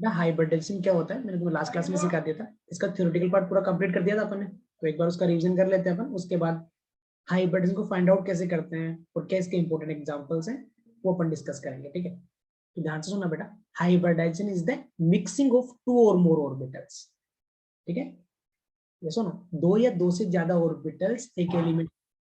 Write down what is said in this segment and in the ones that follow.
ना हाइब्रिडाइजेशन क्या होता है, मैंने तुम्हें लास्ट क्लास में सिखा दिया था, इसका थ्योरेटिकल पार्ट पूरा कंप्लीट कर दिया था अपन ने, तो एक बार उसका रिवीजन कर लेते हैं अपन। उसके बाद हाइब्रिडाइजेशन को फाइंड आउट कैसे करते हैं और क्या इसके इंपॉर्टेंट एग्जांपल्स हैं वो अपन डिस्कस करेंगे, ठीक है। तो ध्यान से सुनना बेटा, hybridisation is the mixing of two और मोर ऑर्बिटल्स, ठीक है। ये सुनो, दो या दो से ज्यादा ऑर्बिटल्स एक एलिमेंट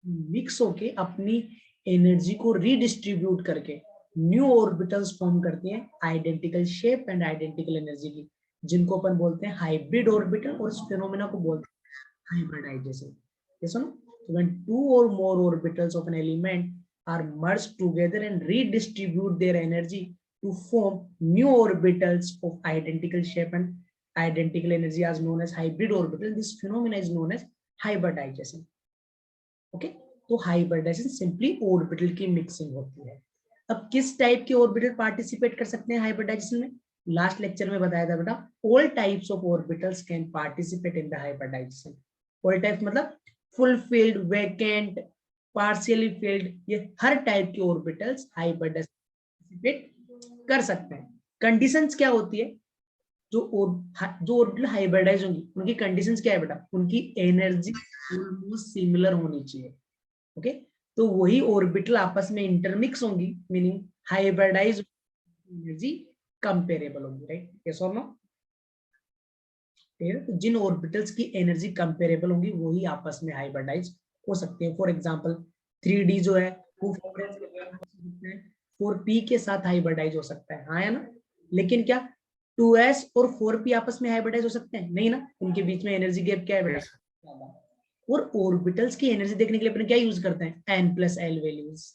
मिक्स होके अपनी एनर्जी को रीडिस्ट्रीब्यूट करके न्यू ऑर्बिटल्स फॉर्म करती हैं identical shape and identical energy की, जिनको अपन बोलते हैं हाइब्रिड ऑर्बिटल, और इस फिनोमेना को बोलते हैं हाइब्रिडाइजेशन। ये सुनो, when two or more orbitals of an element are merged together and redistribute their energy to form new orbitals of identical shape and identical energy as known as hybrid orbital, this phenomena is known as hybridization, okay. तो hybridisation simply orbital की mixing होती है। अब किस type के orbital participate कर सकते हैं हाइब्रिडाइजेशन में, लास्ट लेक्चर में बताया था बेटा, all types of orbitals can participate in the hybridization. All types मतलब full filled, vacant, partially filled, ये हर टाइप के ऑर्बिटल्स हाइब्रिडाइजेशन पार्टिसिपेट कर सकते हैं। कंडीशंस क्या होती है, जो ऑर्बिटल हाइब्रिडाइज होंगी उनकी कंडीशंस क्या है बेटा, उनकी एनर्जी ऑलमोस्ट सिमिलर होनी चाहिए, ओके। तो वही ऑर्बिटल आपस में इंटरमिक्स होंगी, मीनिंग हाइब्रिडाइज एनर्जी कंपेरेबल होगी, राइट, यस और नो। तो जिन ऑर्बिटल्स की एनर्जी कंपेरेबल होगी वही आपस में हाइब्रिडाइज हो सकते हैं। फॉर एग्जांपल 3D जो है वो 4p के साथ हाइब्रिडाइज हो सकता है, हाँ है ना। लेकिन क्या 2s और 4p आपस में हाइब्रिडाइज हो सकते हैं, नहीं ना, उनके बीच में एनर्जी गैप क्या है बेटा। और ऑर्बिटल्स की एनर्जी देखने के लिए अपन क्या यूज करते हैं, n+l वैल्यूज।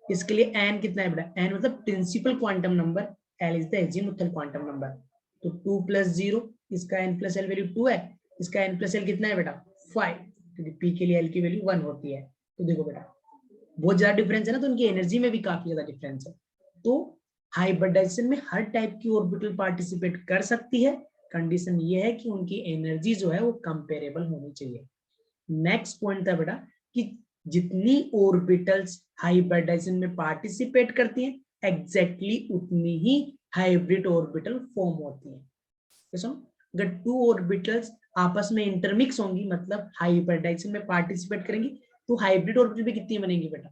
इसके लिए n कितना है बेटा, n मतलब principal quantum number, l is the azimuthal quantum number. तो 2 + 0, इसका n+l वैल्यू 2 है, इसका n+l कितना है बेटा 5, क्योंकि p के लिए l की वैल्यू 1 होती है। तो देखो बेटा बहुत ज्यादा डिफरेंस है ना, तो उनकी एनर्जी में भी काफी ज्यादा डिफरेंस है। तो हाइब्रिडाइजेशन में हर टाइप की ऑर्बिटल पार्टिसिपेट कर सकती है, कंडीशन ये है कि उनकी एनर्जी जो है वो कंपेरेबल होनी चाहिए। नेक्स्ट पॉइंट था बेटा कि जितनी ऑर्बिटल्स हाइब्रिडाइजेशन में पार्टिसिपेट करती हैं एग्जैक्टली उतनी ही हाइब्रिड ऑर्बिटल फॉर्म होती है। अगर टू ऑर्बिटल्स आपस में इंटरमिक्स होंगी मतलब हाइब्रिडाइजेशन में पार्टिसिपेट करेंगी, तो हाइब्रिड ऑर्बिटल भी कितनी बनेंगी बेटा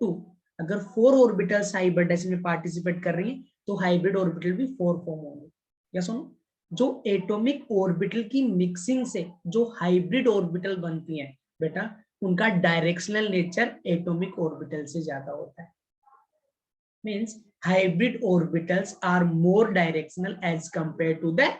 2। अगर 4 ऑर्बिटल्स हाइब्रिडाइजेशन में पार्टिसिपेट कर रही हैं तो हाइब्रिड ऑर्बिटल भी 4 फॉर्म होंगे। या सुनो, जो एटॉमिक ऑर्बिटल की मिक्सिंग से जो हाइब्रिड ऑर्बिटल बनती हैं बेटा, उनका डायरेक्शनल नेचर एटॉमिक ऑर्बिटल से ज्यादा होता है। Means hybrid orbitals are more directional as compare to the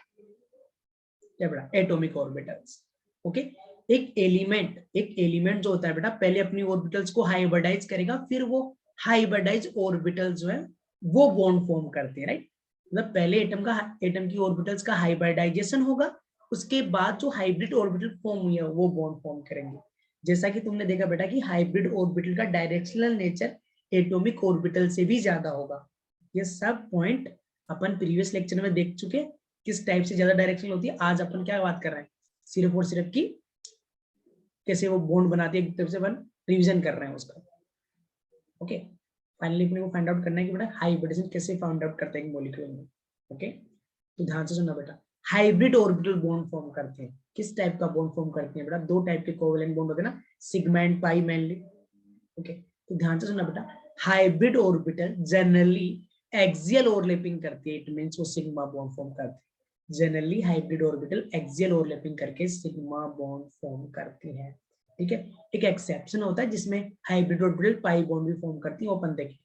atomic orbitals, okay. एक एलिमेंट जो होता है बेटा पहले अपनी ऑर्बिटल्स को हाइब्रिडाइज करेगा, फिर वो हाइब्रिडाइज ऑर्बिटल्स जो है वो बॉन्ड फॉर्म करते हैं, राइट। मतलब पहले एटम की ऑर्बिटल्स का हाइब्रिडाइजेशन होगा, उसके बाद जो हाइब्रिड ऑर्बिटल फॉर्म हुई है वो बॉन्ड फॉर्म करेंगे। जैसा कि तुमने देखा बेटा कि हाइब्रिड ऑर्बिटल का डायरेक्शनल नेचर एटॉमिक ऑर्बिटल से भी ज्यादा होगा। ये सब पॉइंट अपन प्रीवियस लेक्चर में देख चुके, किस टाइप से ज्यादा डायरेक्शनल होती है। आज अपन क्या बात कर रहे हैं, सिर्फ और सिर्फ की कैसे वो बॉन्ड बनाती है, एक तरफ से अपन रिवीजन कर रहे हैं उसका, ओके। फाइनली अपने को फाइंड आउट करना है कि बेटा हाइब्रिडेशन कैसे फाइंड आउट करते हैं मॉलिक्यूल में, ओके। तो ध्यान से सुनना बेटा, हाइब्रिड ऑर्बिटल बॉन्ड फॉर्म करते हैं, किस टाइप का बॉन्ड फॉर्म करते हैं बेटा, दो टाइप के कोवेलेंट बॉन्ड होते हैं ना, sigma and pi mainly, okay. तो ध्यान से सुनना बेटा, hybrid orbital generally axial overlapping करती है, इट मींस वो सिग्मा बॉन्ड फॉर्म करती है। Generally hybrid orbital axial overlapping करके सिग्मा बॉन्ड फॉर्म करती है, ठीक है। एक एक्सेप्शन होता है जिसमें हाइब्रिड ऑर्बिटल पाई बॉन्ड भी फॉर्म करती है, ओपन देखिए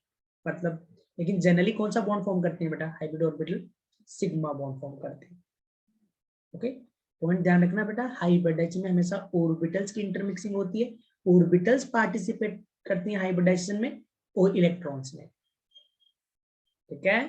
मतलब, लेकिन जनरली कौन सा बॉन्ड फॉर्म करती है बेटा, hybrid orbital sigma bond form करती है, ओके। पॉइंट ध्यान रखना बेटा, हाइब्रिडाइजेशन में हमेशा ऑर्बिटल्स की इंटरमिक्सिंग होती है, ऑर्बिटल्स पार्टिसिपेट करती हैं हाइब्रिडाइजेशन में और इलेक्ट्रॉन्स में, ठीक है।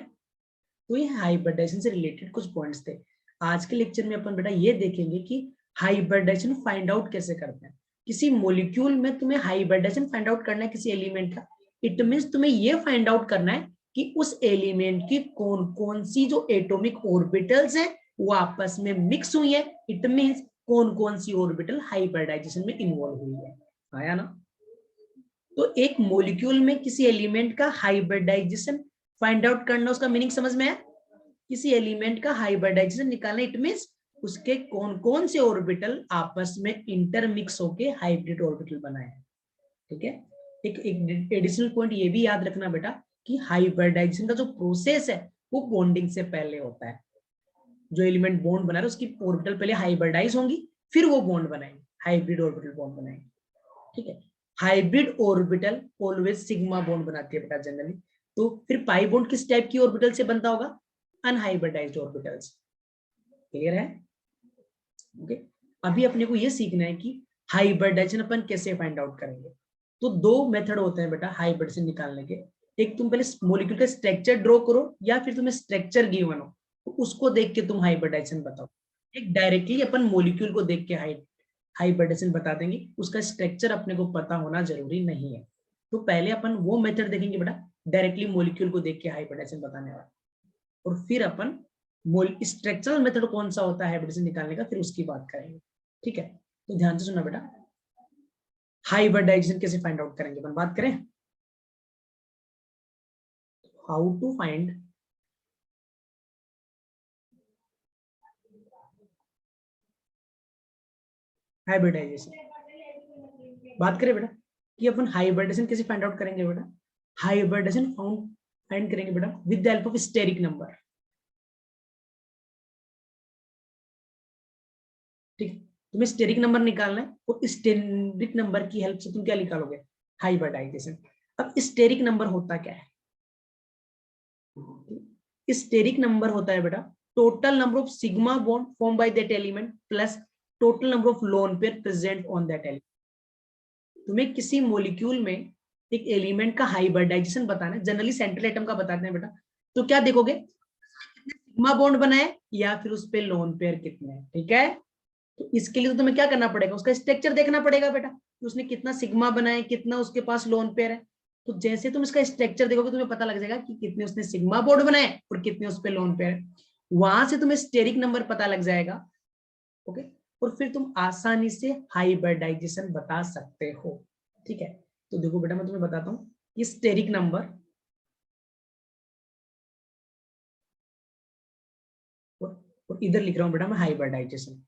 तो ये हाइब्रिडाइजेशन से रिलेटेड कुछ पॉइंट्स थे। आज के लेक्चर में अपन बेटा ये देखेंगे कि हाइब्रिडाइजेशन फाइंड आउट कैसे करते हैं। किसी मॉलिक्यूल में तुम्हें हाइब्रिडाइजेशन फाइंड आउट करना है किसी एलिमेंट का, इट मींस तुम्हें ये फाइंड आउट करना है कि उस एलिमेंट की कौन कौन सी जो एटॉमिक ऑर्बिटल्स हैं वो आपस में मिक्स हुई है, इट मींस कौन कौन सी ऑर्बिटल हाइब्रिडाइजेशन में इन्वॉल्व हुई है, आया ना। तो एक मॉलिक्यूल में किसी एलिमेंट का हाइब्रिडाइजेशन फाइंड आउट करना, उसका मीनिंग समझ में है। किसी एलिमेंट का हाइब्रिडाइजेशन निकालना, इट मींस उसके कौन कौन से ऑर्बिटल आपस में इंटरमिक्स होके हाइब्रिड ऑर्बिटल बनाए। ठीक है, एक एडिशनल पॉइंट ये भी याद रखना बेटा कि हाइब्रिडाइजेशन का जो प्रोसेस है वो बॉन्डिंग से पहले होता है। जो एलिमेंट बॉन्ड बना रहा है उसकी ऑर्बिटल पहले हाइब्रिडाइज होंगी, फिर वो बॉन्ड बनाएंगे, हाइब्रिड ऑर्बिटल बॉन्ड बनाएंगे। ठीक है, hybrid orbital always sigma bond बनाती है बेटा जनरली। तो फिर पाई बॉन्ड किस टाइप की ऑर्बिटल से बनता होगा? Unhybridised orbitals. क्लियर है? ओके, अभी अपने को ये सीखना है कि हाइब्रिडाइजेशन अपन कैसे फाइंड आउट करेंगे। तो दो मेथड होते हैं बेटा हाइब्रिडेशन निकालने के। एक तुम पहले मॉलिक्यूल का स्ट्रक्चर ड्रॉ करो, या फिर तुम्हें स्ट्रक्चर गिवन हो तो उसको देख के तुम हाइब्रिडाइजेशन बताओ। एक डायरेक्टली अपन मॉलिक्यूल को देख के हाइब्रिडेशन बता देंगे, उसका स्ट्रक्चर अपने को पता होना जरूरी नहीं है। तो पहले अपन वो मेथड देखेंगे बेटा, डायरेक्टली मॉलिक्यूल को देख के हाइब्रिडेशन बताने वाला, और फिर अपन स्ट्रक्चरल मेथड कौन सा होता है हाइब्रिडेशन निकालने का, फिर उसकी बात करेंगे। ठीक है, तो ध्यान से सुनना बेटा, हाइब्रिडाइजेशन कैसे फाइंड आउट करेंगे अपन बात करें। How to find hybridisation. बात करें बेटा कि अपन हाइब्रिडेशन कैसे फाइंड आउट करेंगे बेटा। हाइब्रिडेशन फाइंड करेंगे बेटा with the help of steric number. ठीक, तुम्हें स्टेरिक नंबर निकालना है, और स्टेरिक नंबर की हेल्प से तुम क्या निकालोगे? हाइब्रिडाइजेशन। अब स्टेरिक नंबर होता क्या है? स्टेरिक नंबर होता है बेटा total number of sigma bond form by that element plus total number of lone pair present on that element. तुम्हें किसी मॉलिक्यूल में एक एलिमेंट का हाइब्रिडाइजेशन बताना है, जनरली सेंट्रल एटम का बताते हैं बेटा, तो क्या देखोगे? सिग्मा बॉन्ड बनाए या फिर उस पे लोन पेयर कितने हैं। ठीक है, तो इसके लिए तो तुम्हें क्या करना पड़ेगा? उसका स्ट्रक्चर देखना पड़ेगा बेटा, तो उसने कितना सिग्मा बनाया, कितना उसके पास लोन पेयर है। तो जैसे तुम इसका स्ट्रक्चर देखोगे तुम्हें पता लग जाएगा कि कितने उसने सिग्मा बॉन्ड बनाए और कितने उस पे लोन पेयर है। वहां से तुम्हें स्टेरिक नंबर पता लग जाएगा। ओके, और फिर तुम आसानी से हाइब्रिडाइजेशन बता सकते हो। ठीक है, तो देखो बेटा मैं तुम्हें बताता हूँ कि स्टेरिक नंबर, और इधर लिख रहा हूँ बेटा मैं हाइब्रिडाइजेशन।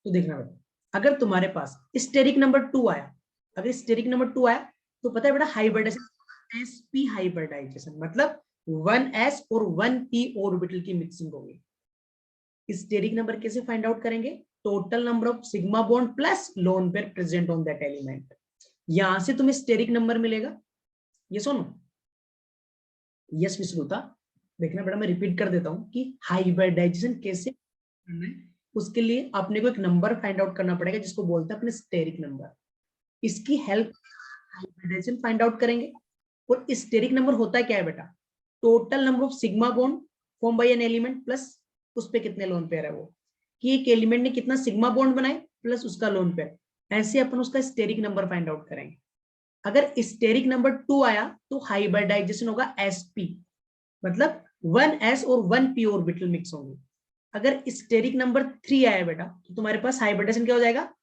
तो देखना बेटा, अगर तुम्हारे पास स्टेरिक नंबर 2 आया, अगर स्टेरिक नंबर 2 आया तो पता है बेटा हाइब्रिडाइजेशन sp हाइब्रिडाइजेशन, मतलब 1s और 1p ऑर्बिटल की मिक्सिंग होगी। स्टेरिक नंबर कैसे फाइंड आउट करेंगे? Total number of sigma bond plus lone pair present on that element. यहां से तुम्हें स्टेरिक नंबर मिलेगा। ये सुनो, यस विश्रुता, देखना बेटा मैं रिपीट कर देता हूं कि हाइब्रिडाइजेशन कैसे करना है। उसके लिए अपने को एक नंबर फाइंड आउट करना पड़ेगा जिसको बोलते हैं अपने स्टेरिक नंबर। इसकी हेल्प हाइब्रिडाइजेशन फाइंड आउट करेंगे। और स्टेरिक नंबर होता है क्या है बेटा? Total number of sigma bond form by an element plus उस पे कितने लोन पेयर है वो, कि एक एलिमेंट ने कितना सिग्मा बॉन्ड बनाए प्लस उसका लोन पेयर। ऐसे अपन उसका स्टेरिक नंबर फाइंड आउट करेंगे। अगर स्टेरिक नंबर 2 आया तो हाइब्रिडाइजेशन होगा sp, मतलब 1s और 1p ऑर्बिटल मिक्स होंगे। अगर स्टेरिक नंबर 3 आया बेटा तो तुम्हारे पास हाइब्रिडेशन क्या हो जाएगा?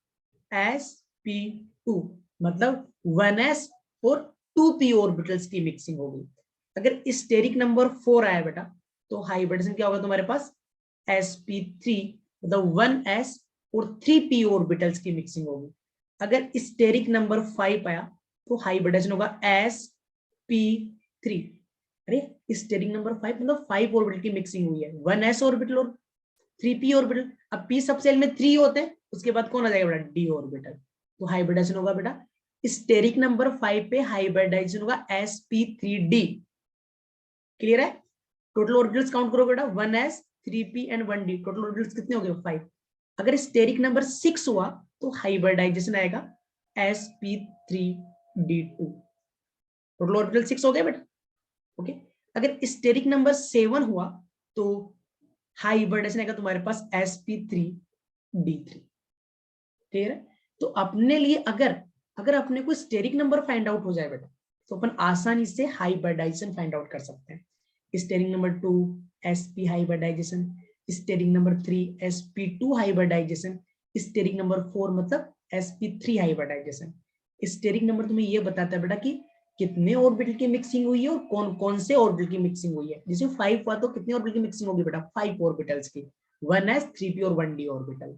sp2, मतलब 1s और 2p ऑर्बिटल्स की मिक्सिंग होगी। अगर स्टेरिक नंबर 4 आया बेटा तो हाइब्रिडेशन क्या होगा तुम्हारे पास? sp3, मतलब 1s और 3p ऑर्बिटल्स की मिक्सिंग होगी। अगर स्टेरिक नंबर 5 आया तो हाइब्रिडेशन होगा sp3। अरे स्टेरिक नंबर 5 मतलब 5 ऑर्बिटल की मिक्सिंग हुई है, 1s ऑर्बिटल और 3p ऑर्बिटल। अब p सब सेल में 3 होते हैं, उसके बाद कौन आ जाएगा बेटा? d orbital. तो हाइब्रिडाइजेशन होगा बेटा स्टेरिक नंबर 5 पे हाइब्रिडाइजेशन होगा sp3d। क्लियर है? टोटल ऑर्बिटल्स काउंट करो बेटा, 1s 3p and 1d, total orbitals कितने हो गए? 5। अगर स्टेरिक नंबर 6 हुआ तो हाइब्रिडाइजेशन आएगा sp3d2। टोटल ऑर्बिटल 6 हो गए बेटा। ओके, अगर स्टेरिक नंबर 7 हुआ तो हाइब्रिडेशन आएगा तुम्हारे पास sp3d3। क्लियर है? तो अपने लिए अगर अगर अपने को स्टेरिक नंबर फाइंड आउट हो जाए बेटा तो अपन आसानी से हाइब्रिडाइजेशन फाइंड आउट कर सकते हैं। Steric number 2 sp hybridisation, steric number 3 sp2 hybridisation, steric number 4 मतलब sp3 हाइब्रिडाइजेशन। स्टेरिक नंबर तुम्हें ये बताता है बेटा कि कितने ऑर्बिटल की मिक्सिंग हुई है और कौन कौन से ऑर्बिटल की मिक्सिंग हुई है। जैसे 5 हुआ तो कितने ऑर्बिटल की मिक्सिंग होगी बेटा, 5 ऑर्बिटल्स की, 1s 3p और 1d ऑर्बिटल।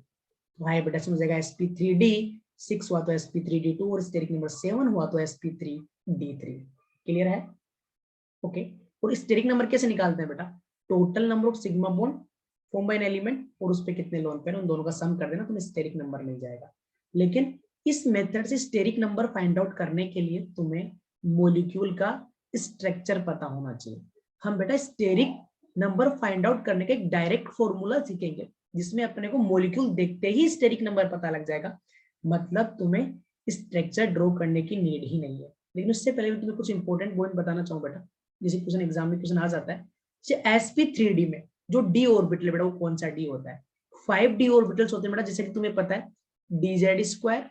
तो हाइब्रिडाइजेशन हो जाएगा sp3d, 6 हुआ तो sp3d2 और स्टेरिक नंबर 7 हुआ तो sp3d3। क्लियर है? ओके। और स्टेरिक नंबर कैसे निकालते हैं बेटा, total number of sigma bond form by an element और उस पे कितने लोन पेयर, उन दोनों का सम कर देना, तुम्हें स्टेरिक नंबर मिल जाएगा। लेकिन इस मेथड से स्टेरिक नंबर फाइंड आउट करने के लिए तुम्हें मॉलिक्यूल का स्ट्रक्चर पता होना चाहिए। हम बेटा स्टेरिक नंबर फाइंड आउट करने का एक डायरेक्ट फॉर्मूला सीखेंगे जिसमें अपने को मॉलिक्यूल देखते ही स्टेरिक नंबर पता लग जाएगा। मतलब तुम्हें स्ट्रक्चर ड्रॉ करने की नीड ही नहीं है। लेकिन उससे पहले मैं तुम्हें कुछ इंपॉर्टेंट पॉइंट बताना चाहूँ बेटा, जैसे क्वेश्चन एग्जाम में क्वेश्चन आ जाता है। sp3d में जो d ऑर्बिटल बेटा वो कौन सा d होता है, 5d ऑर्बिटल्स होते हैं बेटा, जैसे कि तुम्हें पता है dz square,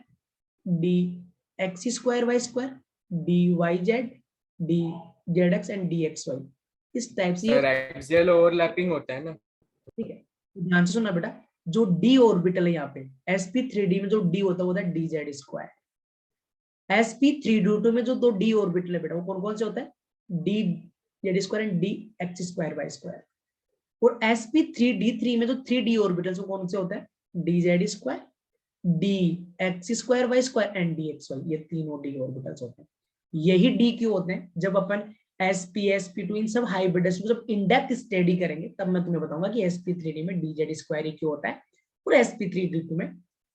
dx square y square, dyz, dzx and dxy। इस टाइप से सर एक्सियल ओवरलैपिंग होता है ना। ठीक है, ध्यान से सुनना बेटा, जो d ऑर्बिटल है यहाँ पे sp3d में जो d होता है वो होता है dz स्क्वायर। sp3d2 में जो दो d ऑर्बिटल है बेटा वो कौन कौन से होता है, d z square and dx square y square. और sp3d3 में जो 3d ऑर्बिटल्स वो कौन से होता है, dz square, dx square y square and dxy। ये तीनों d ऑर्बिटल्स होते हैं। यही d क्यों होते हैं, जब अपन sp sp2 इन सब हाइब्रिड्स को जब इन डेप्थ स्टडी करेंगे तब मैं तुम्हें बताऊंगा कि sp3d में dz स्क्वायर ही क्यों होता है और sp3d2 में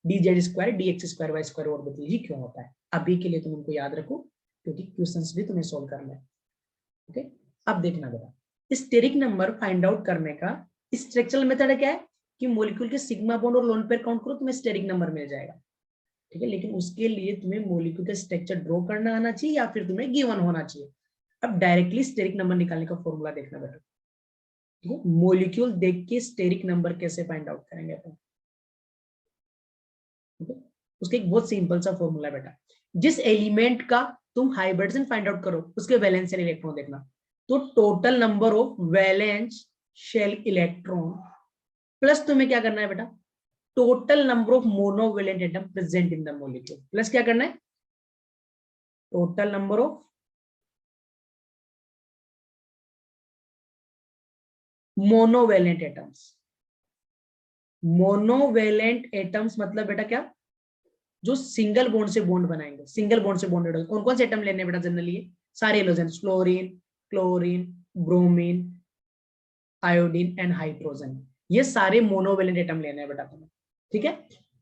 dz square dx square y square orbital ही क्यों होता है। अभी के लिए तुम उनको याद रखो क्योंकि क्वेश्चंस भी तुम्हें सॉल्व करना है। ओके, अब देखना बेटा, स्टेरिक नंबर फाइंड आउट करने का स्ट्रक्चरल मेथड क्या है कि मॉलिक्यूल के सिग्मा बॉन्ड और लोन पेयर काउंट करो, तुम्हें स्टेरिक नंबर मिल जाएगा। ठीक है, लेकिन उसके लिए तुम्हें मॉलिक्यूल का स्ट्रक्चर ड्रॉ करना आना चाहिए या फिर तुम्हें गिवन होना चाहिए। अब डायरेक्टली स्टेरिक नंबर निकालने का फॉर्मूला देखना बेटा। ठीक है, मॉलिक्यूल देख के स्टेरिक नंबर कैसे फाइंड आउट करेंगे अपन। ठीक है, उसका एक बहुत सिंपल सा फॉर्मूला बेटा, जिस एलिमेंट का तुम हाइब्रिडेशन फाइंड आउट करो उसके वैलेंस शेल इलेक्ट्रॉन देखना, तो total number of valence shell electron plus तुम्हें क्या करना है बेटा, total number of monovalent atom present in the molecule, plus क्या करना है, total number of monovalent atoms. Monovalent atoms मतलब बेटा क्या, जो सिंगल बॉन्ड से बॉन्ड बनाएंगे, सिंगल बॉन्ड से बॉन्डेड। कौन कौन से एटम लेने बेटा जनरली, सारे halogens, fluorine, chlorine, bromine, iodine and hydrogen, ये सारे मोनोवेलेंट एटम लेने हैं बेटा तुम्हें। ठीक है,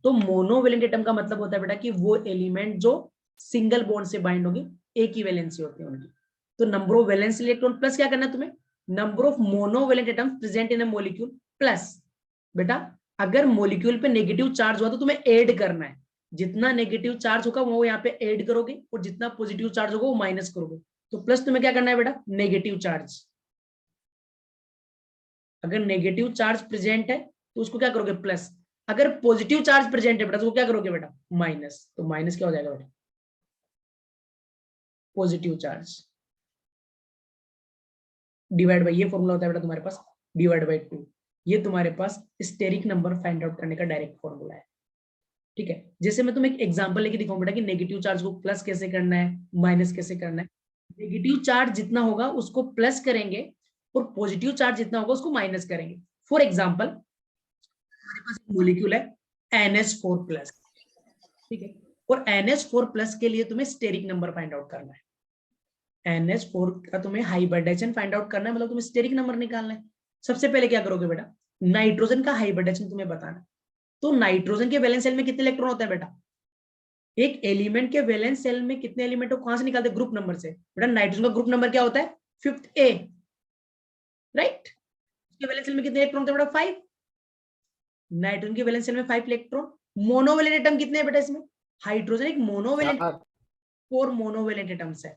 तो मोनोवेलेंट एटम का मतलब होता है बेटा कि वो एलिमेंट जो सिंगल बॉन्ड से बाइंड होंगे, एक ही वैलेंसी होती है उनकी। तो number of valence electron plus क्या करना है तुम्हें, number of monovalent atoms present in a molecule plus बेटा, अगर मॉलिक्यूल पे नेगेटिव चार्ज हुआ तो तुम्हें ऐड करना है, जितना नेगेटिव चार्ज होगा वो यहाँ पे ऐड करोगे और जितना पॉजिटिव चार्ज होगा वो माइनस करोगे। तो प्लस तुम्हें क्या करना है बेटा, नेगेटिव चार्ज। अगर नेगेटिव चार्ज प्रेजेंट है तो उसको क्या करोगे, प्लस। अगर पॉजिटिव चार्ज प्रेजेंट है बेटा तो क्या करोगे बेटा, माइनस। तो माइनस क्या हो जाएगा बेटा, पॉजिटिव चार्ज डिवाइड बाई, ये फॉर्मूला होता है बेटा तुम्हारे पास, डिवाइड बाई 2। ये तुम्हारे पास स्टेरिक नंबर फाइंड आउट करने का डायरेक्ट फॉर्मूला है। ठीक है, जैसे मैं तुम्हें एक एग्जांपल लेके दिखाऊं बेटा कि नेगेटिव चार्ज को प्लस कैसे करना है, माइनस कैसे करना है। नेगेटिव चार्ज जितना होगा उसको प्लस करेंगे और पॉजिटिव चार्ज जितना होगा उसको माइनस करेंगे। फॉर एग्जाम्पल हमारे पास एक मॉलिक्यूल है NH4 प्लस। ठीक है, और NH4 प्लस के लिए तुम्हें स्टेरिक नंबर फाइंड आउट करना है। NH4 का तुम्हें हाइब्रिडाइजेशन फाइंड आउट करना है, मतलब तुम्हें स्टेरिक नंबर निकालना है। सबसे पहले क्या करोगे बेटा, नाइट्रोजन का हाइब्रिडाइजेशन तुम्हें बताना है। तो नाइट्रोजन के वैलेंस सेल में कितने इलेक्ट्रॉन होते हैं बेटा, एक एलिमेंट के वैलेंस सेल में कितने एलिमेंट हो कहां से निकालते, ग्रुप नंबर से। बेटा नाइट्रोजन का ग्रुप नंबर क्या होता है, 5th A, राइट। उसके वैलेंस सेल में कितने इलेक्ट्रॉन होते हैं बेटा, 5। नाइट्रोजन के वैलेंस सेल में 5 इलेक्ट्रॉन। मोनोवेलेंट एटम कितने हैं बेटा इसमें, हाइड्रोजन एक मोनोवेलेंट, 4 मोनोवेलेंट एटम्स है।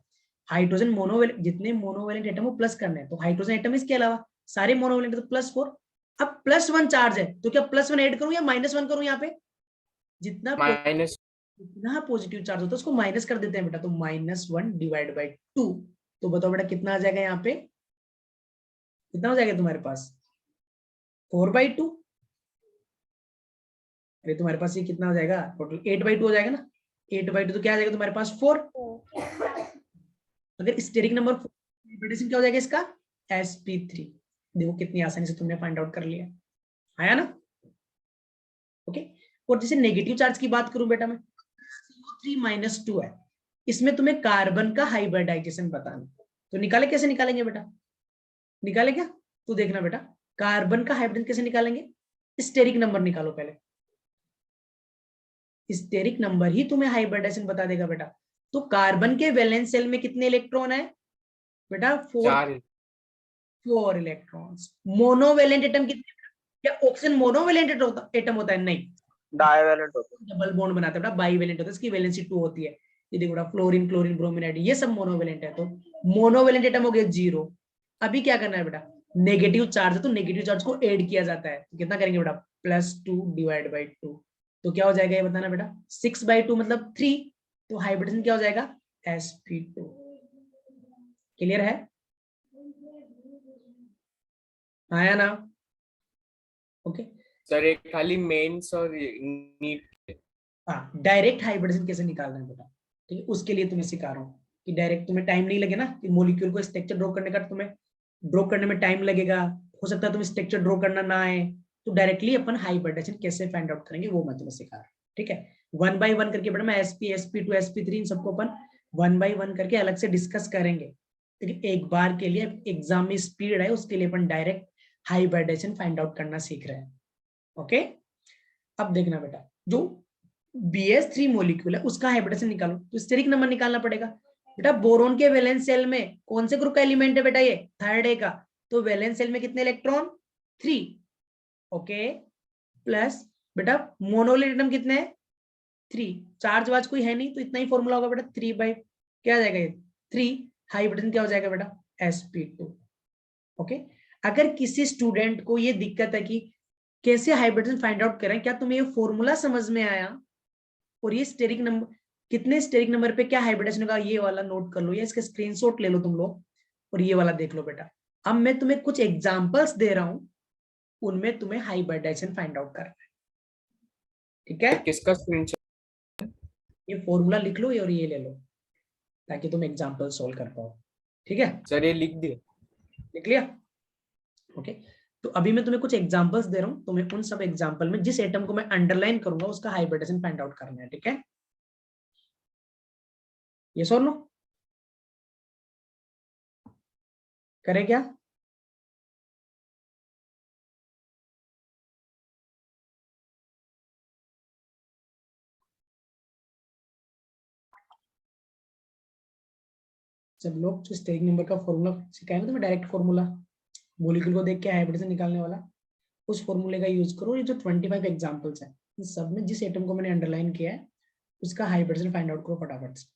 हाइड्रोजन मोनोवेलेंट, जितने मोनोवेलेंट एटम हो प्लस करने हैं, तो हाइड्रोजन एटम इसके अलावा सारे मोनोवेलेंट, तो +4। अब +1 चार्ज है तो क्या +1 ऐड करूं या -1 करूं, यहाँ पे जितना माइनस। जितना पॉजिटिव चार्ज होता है उसको माइनस कर देते हैं बेटा, तो -1 डिवाइड बाई 2। तो बताओ बेटा कितना आ जाएगा, यहाँ पे कितना हो जाएगा तुम्हारे पास, 4/2। अरे तुम्हारे पास ये कितना हो जाएगा, टोटल 8/2 हो जाएगा ना। 8/2 तो क्या आ जाएगा तुम्हारे पास, 4। अगर स्टेरिक नंबर 4 हाइब्रिडाइजेशन क्या हो जाएगा इसका, sp3। देखो कितनी आसानी से तुमने फाइंड आउट कर लिया, आया ना। ओके, और जैसे नेगेटिव चार्ज की बात करूं बेटा मैं, CO3-2 है, इसमें तुम्हें कार्बन का हाइब्रिडाइजेशन बताना, तो निकाले, कैसे निकालेंगे बेटा, निकाले क्या, तो देखना बेटा, कार्बन का हाइब्रिड कैसे निकालेंगे, स्टेरिक नंबर निकालो पहले, स्टेरिक नंबर ही तुम्हें हाइब्रिडाइजेशन बता देगा बेटा। तो कार्बन के वैलेंस शेल में कितने इलेक्ट्रॉन है बेटा, 4। 4 इलेक्ट्रॉन्स। मोनोवेलेंट एटम कितने, क्या ऑक्सीजन मोनोवेलेंट एटम होता है, नहीं, डाइवेलेंट होता है। डबल बॉन्ड बनाता है बेटा, बाईवेलेंट होता है, इसकी वैलेंसी 2 होती है। ये देखो बेटा, फ्लोरीन, क्लोरीन, ब्रोमीन, आयोडीन, ये सब मोनोवेलेंट है, तो मोनोवेलेंट एटम हो गया 0। अभी क्या करना है बेटा, नेगेटिव चार्ज है तो नेगेटिव चार्ज को ऐड किया जाता है, तो कितना करेंगे बेटा, +2 डिवाइड बाई 2, तो क्या हो जाएगा ये बताना बेटा, 6/2 मतलब 3, तो हाइब्रिडेशन क्या हो जाएगा, sp2। क्लियर है, आया ना। ओके, सर एक खाली मेंस और नीट। हाँ, डायरेक्ट हाइब्रिडेशन कैसे निकालना है बेटा, ठीक है, उसके लिए तुम्हें सिखा रहा हूँ कि डायरेक्ट तुम्हें टाइम नहीं लगे ना, कि मॉलिक्यूल को स्ट्रक्चर ड्रॉ करने का, तुम्हें ड्रॉ करने में टाइम लगेगा, हो सकता है तुम्हें स्ट्रक्चर ड्रॉ करना ना आए, तो डायरेक्टली अपन हाइब्रिडेशन कैसे फाइंड आउट करेंगे वो मैं तुम्हें सिखा रहा हूँ, ठीक है। 1 बाय 1 करके बेटा, मैं sp, sp2, sp3 इन सबको अपन 1 बाय 1 करके अलग से डिस्कस करेंगे, लेकिन एक बार के लिए एग्जाम में स्पीड है, उसके लिए अपन डायरेक्ट हाइब्रिडेशन फाइंड आउट करना सीख रहे हैं। ओके, अब देखना बेटा, जो BS3 मॉलिक्यूल है उसका हाइब्रिडेशन निकालो, तो स्टेरिक नंबर निकालना पड़ेगा बेटा। बोरोन के वैलेंस शेल में कौन से ग्रुप का एलिमेंट है बेटा, ये 3rd का, तो वैलेंस शेल में कितने इलेक्ट्रॉन, 3। ओके, प्लस बेटा मोनोवैलेंट एटम कितने हैं, 3, चार्ज वार्ज कोई है नहीं, तो इतना ही फॉर्मूला होगा बेटा, 3 बाई क्या आ जाएगा ये 3, हाइब्रिडेशन क्या हो जाएगा बेटा, sp2। ओके, अगर किसी स्टूडेंट को ये दिक्कत है कि कैसे हाइब्रिडेशन फाइंड आउट करें, क्या तुम्हें ये फॉर्मूला समझ में आया, और ये स्टेरिक नंबर, कितने स्टेरिक नंबर पे क्या हाइब्रिडेशन का, ये वाला नोट कर लो या इसका स्क्रीनशॉट ले लो तुम लोग, और ये वाला देख लो बेटा। अब मैं तुम्हें कुछ एग्जांपल्स दे रहा हूं, उनमें तुम्हें हाइब्रिडेशन फाइंड आउट करना है, ठीक है। किसका स्क्रीनशॉट? ये फॉर्मूला लिख लो और ये ले लो, ताकि तुम एग्जांपल सोल्व कर पाओ, ठीक है, सर ये लिख दिया। लिख लिया। ओके, तो अभी मैं तुम्हें कुछ एग्जांपल्स दे रहा हूं, तुम्हें उन सब एग्जांपल में जिस एटम को मैं अंडरलाइन करूंगा उसका हाइब्रिडेशन फाइंड आउट करना है, ठीक है। ये सर नो करें क्या, जब लोग जो स्टेरिक नंबर का फॉर्मूला सिखाएंगे तो मैं डायरेक्ट फॉर्मूला, मॉलिक्यूल को देख के हाइब्रिडेशन निकालने वाला, उस फॉर्मूले का यूज करो। ये जो 25 एग्जांपल्स हैं, इन सब में जिस एटम को मैंने अंडरलाइन किया है उसका हाइब्रिडेशन फाइंड आउट करो फटाफट से।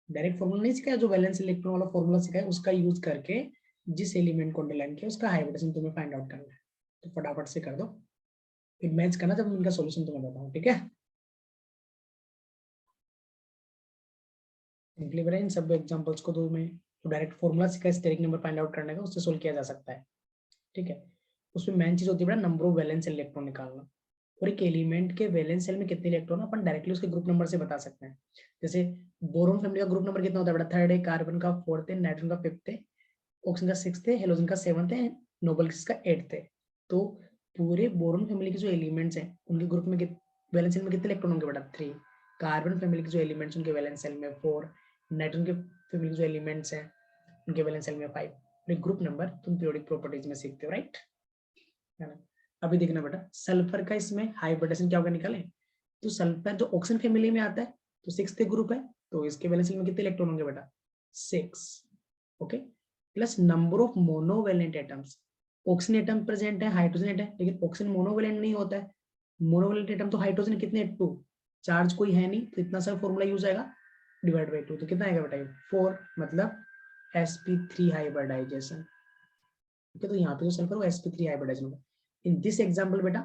डायरेक्ट फॉर्मूला नहीं सिखाया, जो वैलेंस इलेक्ट्रॉन वाला फॉर्मूला सिखाया उसका यूज करके जिस एलिमेंट को अंडरलाइन किया उसका हाइब्रिडेशन तुम्हें फाइंड आउट करना है, तो फटाफट से कर दो, फिर मैच करना जब इनका सॉल्यूशन तुम्हें बताऊं, ठीक है। सिंपली बेटा इन सब एग्जांपल्स को दो में, तो डायरेक्ट फॉर्मूला सिखाया स्टेरिक नंबर फाइंड आउट करने का, उससे सोल्व किया जा सकता है, ठीक है। उसमें मेन चीज होती है बेटा नंबर ऑफ वैलेंस इलेक्ट्रॉन निकालना, और एक एलिमेंट के वैलेंस शेल में कितने इलेक्ट्रॉन अपन डायरेक्टली उसके ग्रुप नंबर से बता सकते हैं। जैसे बोरोन फैमिली का ग्रुप नंबर कितना होता है बेटा, 3rd है, कार्बन का 4th है, नाइट्रोजन का 5th है, ऑक्सीजन का 6th है, हेलोजन का 7th है, नोबल गैस का 8th है। तो पूरे बोरोन फैमिली के जो एलिमेंट्स हैं उनके ग्रुप में वैलेंस शेल में कितने इलेक्ट्रॉन होंगे बेटा, 3। कार्बन फैमिली के जो एलिमेंट्स उनके वैलेंस शेल में 4, नाइट्रोजन के फैमिली के जो एलिमेंट्स हैं उनके वैलेंस शेल में 5। ग्रुप नंबर तुम पीरियोडिक प्रॉपर्टीज में सीखते हो, राइट, है ना। अभी देखना बेटा सल्फर का इसमें हाइब्रिडेशन क्या होगा निकालें, तो सल्फर जो ऑक्सीजन फैमिली में आता है तो 6th ग्रुप है, तो इसके वैलेंस शेल में कितने इलेक्ट्रॉन होंगे बेटा, 6। Okay, plus number of monovalent atoms, oxygen atom present है, हाइड्रोजन एटम, लेकिन ऑक्सीजन मोनोवेलेंट नहीं होता है, मोनोवेलेंट एटम तो हाइड्रोजन कितने, 2, चार्ज कोई है नहीं, तो इतना सा फॉर्मूला यूज आएगा, डिवाइड बाई 2, तो कितना आएगा बेटा 4, मतलब sp3 हाइब्रिडाइजेशन। ठीक है, तो यहाँ पे जो सल्फर वो sp3 हाइब्रिडाइजेशन होगा। इन दिस एग्जांपल बेटा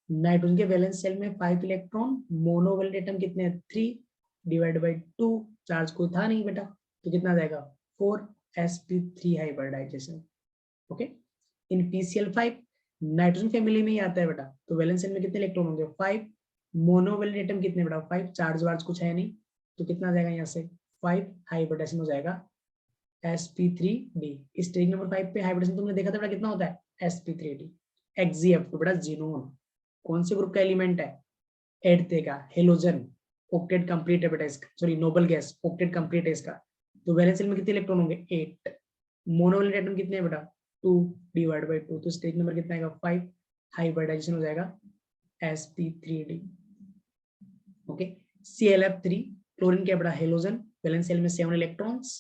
नाइट्रोजन के वैलेंस शेल में 5 इलेक्ट्रॉन, मोनोवेलेंट एटम कितने हैं, 3 डिवाइड बाई 2, चार्ज कोई था नहीं बेटा, तो कितना आ जाएगा 4 sp3 हाइब्रिडाइजेशन। ओके, इन PCl5 नाइट्रोजन फैमिली में ही आता है बेटा, तो वैलेंस शेल में कितने इलेक्ट्रॉन होंगे, 5, मोनोवेलेंट एटम कितने बेटा, 5, चार्ज वार्ज कुछ है नहीं, तो कितना आ जाएगा यहाँ से 5 हाइब्रिडाइजेशन हो जाएगा sp3d। स्टेज नंबर 5 पे हाइब्रिडाइजेशन तुमने देखा था बेटा कितना होता है sp3d। xzf बेटा जीनोन कौन से ग्रुप का एलिमेंट है, एडते का, हेलोजन ऑक्टेट कंप्लीट है बेटा इसका, sorry noble gas octet complete है इसका। तो वैलेंस शेल में कितने इलेक्ट्रॉन होंगे 8, मोनोवैलेंट एटम कितने हैं बेटा 2 डिवाइड बाय 2, तो स्टेज नंबर कितना आएगा 5, हाइब्रिडाइजेशन हो जाएगा sp3d। ओके ClF3 क्लोरीन क्या बेटा हेलोजन, वैलेंस शेल में 7 इलेक्ट्रॉन्स,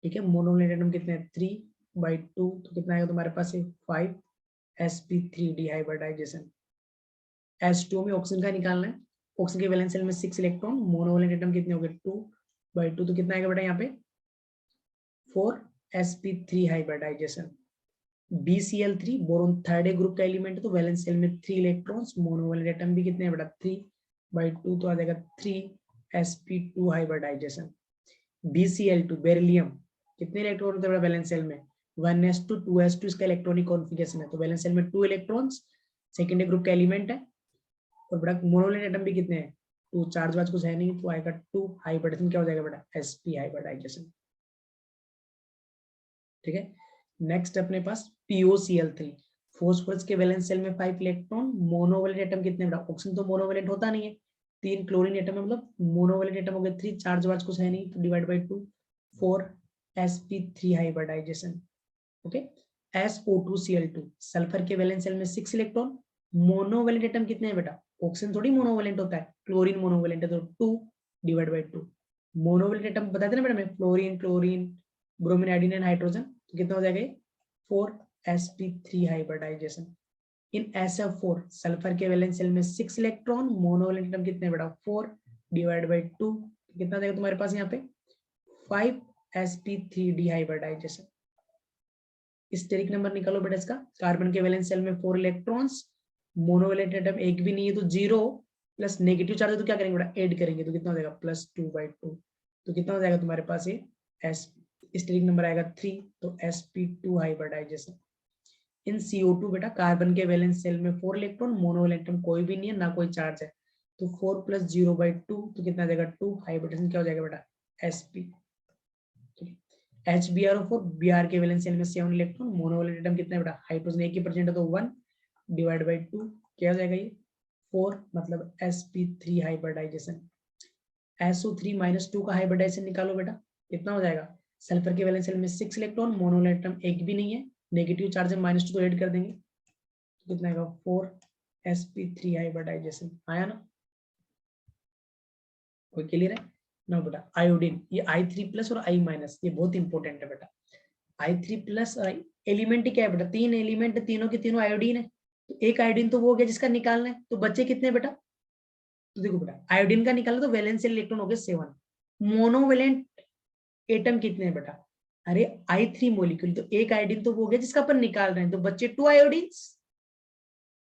ठीक है। मोनोवैलेंट एटम कितने हैं 3 बाय 2, तो कितना आएगा तुम्हारे पास 5 sp3d हाइब्रिडाइजेशन। H2 में ऑक्सीजन का निकालना है, ऑक्सीजन के वैलेंस शेल में 6 इलेक्ट्रॉन, मोनोवैलेंट एटम कितने हो गए 2 बाय 2, तो कितना आएगा बेटा यहाँ पे 4 sp3 hybridisation. BCl3 boron third group का एलिमेंट है, तो वैलेंस शेल में 3 इलेक्ट्रॉन्स, मोनोवैलेंट एटम भी कितने हैं बेटा 3 बाय 2, तो आ जाएगा 3 sp2 हाइब्रिडाइजेशन। BCl2 बेरिलियम कितने इलेक्ट्रॉन होते हैं बेटा वैलेंस शेल में 1s2 2s2, इसका इलेक्ट्रॉनिक कॉन्फ़िगरेशन है, तो वैलेंस शेल में 2 इलेक्ट्रॉन्स, सेकेंडरी ग्रुप का एलिमेंट है। और बेटा मोनोवैलेंट एटम भी कितने हैं 2, चार्ज वार्ज कुछ है नहीं, तो आएगा 2 हाइब्रिडाइजेशन क्या हो जाएगा बेटा sp हाइब्रिडाइजेशन, ठीक है। नेक्स्ट अपने पास POCl3 फॉस्फोरस के वैलेंस शेल में 5 इलेक्ट्रॉन, मोनोवैलेंट एटम कितने बेटा, ऑक्सीजन तो मोनोवैलेंट होता नहीं है, 3 क्लोरीन एटम है, मतलब मोनोवैलेंट एटम हो गए 3, चार्ज वार्ज कुछ है नहीं, तो divide by 2 4 sp3 hybridisation. Okay SO2Cl2 sulphur के वैलेंस शेल में 6 इलेक्ट्रॉन, मोनोवैलेंट एटम कितने हैं बेटा, ऑक्सीजन थोड़ी मोनोवैलेंट होता है, क्लोरीन मोनोवैलेंट है, तो 2 डिवाइड बाय 2। मोनोवैलेंट एटम बताते ना बेटा मैं, fluorine chlorine bromine iodine and hydrogen, तो कितना हो जाएगा 4 sp3 हाइब्रिडाइजेशन। इन SF4 सल्फर के वैलेंस शेल में 6 इलेक्ट्रॉन, मोनोवैलेंट एटम कितने बेटा 4 डिवाइड बाय 2, कितना जाएगा तुम्हारे पास यहाँ पे 5 sp3d हाइब्रिडाइजेशन। स्टेरिक नंबर निकालो बेटा इसका, कार्बन के वैलेंस शेल में 4 इलेक्ट्रॉन्स, मोनोवैलेंट एटम एक भी नहीं है, तो 0 प्लस नेगेटिव चार्ज है तो क्या करेंगे बेटा ऐड करेंगे, तो कितना हो जाएगा +2 बाय 2, तो कितना हो जाएगा तुम्हारे पास ये स्टेरिक नंबर आएगा 3, तो sp2 हाइब्रिडाइजेशन। इन CO2 बेटा कार्बन के वैलेंस शेल में 4 इलेक्ट्रॉन, मोनोवैलेंट एटम कोई भी नहीं है ना कोई चार्ज है, तो 4 + 0 बाय 2, तो कितना आ जाएगा 2, हाइब्रिडेशन क्या हो जाएगा बेटा sp। HBr4 Br के वैलेंस शेल में 7 इलेक्ट्रॉन, मोनोवैलेंट एटम कितना है बेटा हाइड्रोजन एक ही प्रेजेंट है, तो 1 डिवाइड बाय 2 क्या हो जाएगा ये 4, मतलब sp3 हाइब्रिडाइजेशन। SO3 - 2 का हाइब्रिडाइजेशन निकालो बेटा, कितना हो जाएगा, सल्फर के वैलेंस शेल में 6 इलेक्ट्रॉन, मोनोवैलेंट एटम एक भी नहीं है, नेगेटिव चार्ज है -2 तो ऐड कर देंगे, तो कितना आएगा 4 sp3 हाइब्रिडाइजेशन। आया ना, कोई क्लियर है ना बेटा। आयोडीन ये I3+ और I- ये बहुत इंपॉर्टेंट है बेटा। I3+ और एलिमेंट ही क्या है बेटा, 3 एलिमेंट, तीनों के तीनों आयोडीन है, तो एक आयोडीन तो वो हो गया जिसका निकालना है, तो बच्चे कितने बेटा, तो देखो बेटा आयोडीन का निकाला तो वैलेंस इलेक्ट्रॉन हो गए 7, मोनोवैलेंट एटम कितने हैं बेटा, अरे I3 मॉलिक्यूल, तो एक आयोडीन तो वो हो गया जिसका अपन निकाल रहे हैं, तो बच्चे 2 आयोडीन,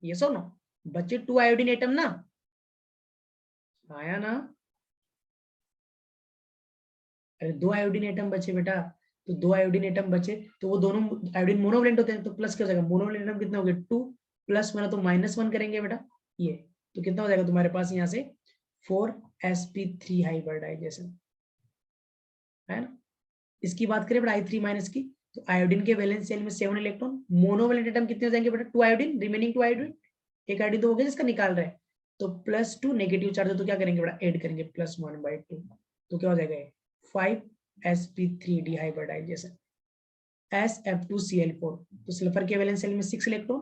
ये सो नो बच्चे 2 आयोडीन एटम ना, आया ना, अरे 2 आयोडीन एटम बचे बेटा, तो 2 आयोडीन एटम बचे, तो वो दोनों आयोडीन मोनोवैलेंट होते हैं, तो प्लस क्या हो जाएगा, मोनोवैलेंट एटम कितना हो गया 2 प्लस वाला तो -1 करेंगे बेटा ये, तो कितना हो जाएगा तुम्हारे पास यहाँ से 4 sp3 हाइब्रिडाइजेशन, है ना। इसकी बात करें बेटा I3- की, तो आयोडीन के वैलेंस शेल में 7 इलेक्ट्रॉन, मोनोवैलेंट एटम कितने हो जाएंगे बेटा 2 आयोडीन, रिमेनिंग 2 आयोडीन, एक आयोडीन तो हो गया जिसका निकाल रहे हैं, तो +2 नेगेटिव चार्ज है तो क्या करेंगे बेटा ऐड करेंगे +1 बाय 2, तो क्या हो जाएगा 5 sp3d हाइब्रिडाइजेशन। SF2Cl4 तो सल्फर के वैलेंस शेल में 6 इलेक्ट्रॉन,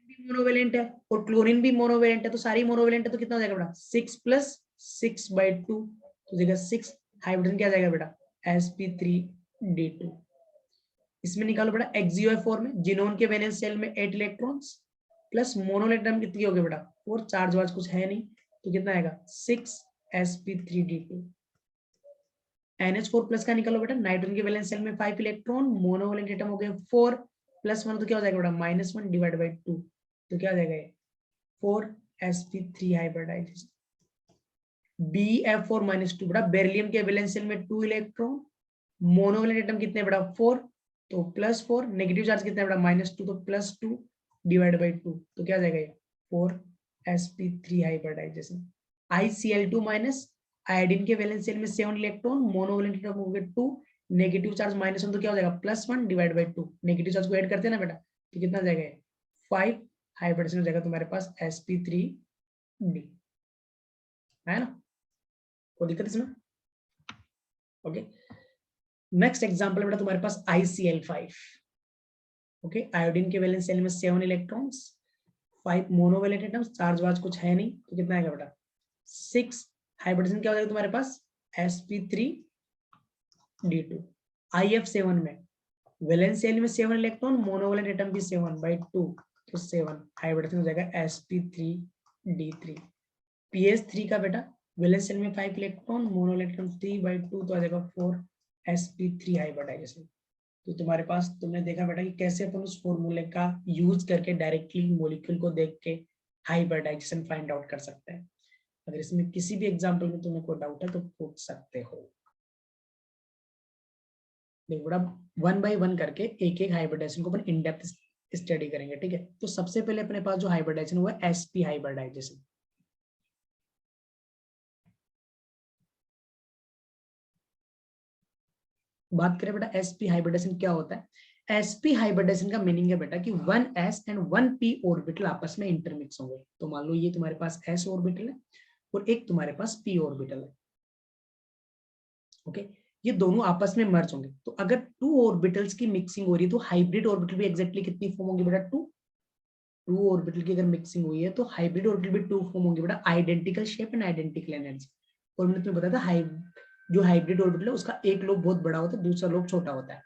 भी मोनोवैलेंट है और क्लोरीन भी मोनोवैलेंट है, तो सारी मोनोवैलेंट है, तो कितना हो जाएगा बेटा 6 + 6 बाय 2, तो देखा 6, हाइब्रिडेशन क्या जाएगा बेटा sp3d2। इसमें निकालो बेटा XeO4 में जिनोन के वैलेंस शेल में 8 इलेक्ट्रॉन्स प्लस मोनोवैलेंट एटम कितनी हो गए बेटा 4, चार्ज वार्ज कुछ है नहीं, तो कितना आएगा 6 sp3d2। NH4+ का निकालो बेटा, नाइट्रोजन के वैलेंस शेल में 5 इलेक्ट्रॉन, मोनोवैलेंट एटम हो गए 4 +1 तो क्या हो जाएगा बेटा -1 डिवाइड बाय 2, तो क्या हो जाएगा 4 sp3 हाइब्रिडाइजेशन। BF4 - 2 बेटा बेरिलियम के वैलेंस शेल में 2 इलेक्ट्रॉन, मोनोवैलेंट एटम कितने बेटा 4, तो +4, नेगेटिव चार्ज कितना बेटा -2 तो +2 डिवाइड बाय 2, तो क्या आ जाएगा 4 sp3 हाइब्रिडाइजेशन। ICl2- आयोडीन के वैलेंस शेल में 7 इलेक्ट्रॉन, मोनोवैलेंट एटम हो गए 2, नेगेटिव चार्ज -1 तो क्या हो जाएगा +1 डिवाइड बाई 2, नेगेटिव चार्ज को ऐड करते हैं ना बेटा, तो कितना जाएगा 5, हाइब्रिडेशन हो जाएगा तुम्हारे पास sp3d, है ना, कोई दिक्कत इसमें? ओके, नेक्स्ट एग्जांपल बेटा तुम्हारे पास ICl5, ओके, आयोडीन के वैलेंस शेल में 7 इलेक्ट्रॉन्स, 5 मोनोवैलेंट एटम्स, चार्ज वार्ज कुछ है नहीं, तो कितना आएगा बेटा 6, हाइब्रिडेशन क्या हो जाएगा तुम्हारे पास sp3d2। IF7 में वैलेंस शेल में 7 इलेक्ट्रॉन, मोनोवैलेंट एटम भी 7/2, तो 7, हाइब्रिडेशन हो जाएगा sp3d3। PS3 का बेटा वैलेंस शेल में 5 इलेक्ट्रॉन, मोनोवैलेंट एटम 3/2, तो आ जाएगा 4, sp3 हाइब्रिडाइजेशन। तो तुम्हारे पास तुमने देखा बेटा कि कैसे अपन उस फॉर्मूले का यूज करके डायरेक्टली मॉलिक्यूल को देख के हाइब्रिडाइजेशन फाइंड आउट कर सकते हैं। अगर इसमें किसी भी एग्जांपल में तुम्हें कोई डाउट है तो पूछ सकते हो। देखो बेटा 1 बाय 1 करके एक एक हाइब्रिडाइजेशन को अपन इन डेप्थ स्टडी करेंगे, ठीक है। तो सबसे पहले अपने पास जो हाइब्रिडाइजेशन हुआ है sp हाइब्रिडाइजेशन। बात करें बेटा sp हाइब्रिडेशन क्या होता है। sp हाइब्रिडेशन का मीनिंग है बेटा कि 1s एंड 1p ऑर्बिटल आपस में इंटरमिक्स होंगे। तो मान लो ये तुम्हारे पास s ऑर्बिटल है और एक तुम्हारे पास p ऑर्बिटल है, ओके, ये दोनों आपस में मर्ज होंगे। तो अगर 2 ऑर्बिटल्स की मिक्सिंग हो रही है तो हाइब्रिड ऑर्बिटल भी एग्जैक्टली कितनी फॉर्म होंगी बेटा 2 ऑर्बिटल की अगर मिक्सिंग हुई है तो हाइब्रिड ऑर्बिटल भी 2 फॉर्म होंगे बेटा, identical shape and identical energy. और मैंने तुम्हें बताया था जो हाइब्रिड ऑर्बिटल है उसका एक लोब बहुत बड़ा होता है, दूसरा लोब छोटा होता है।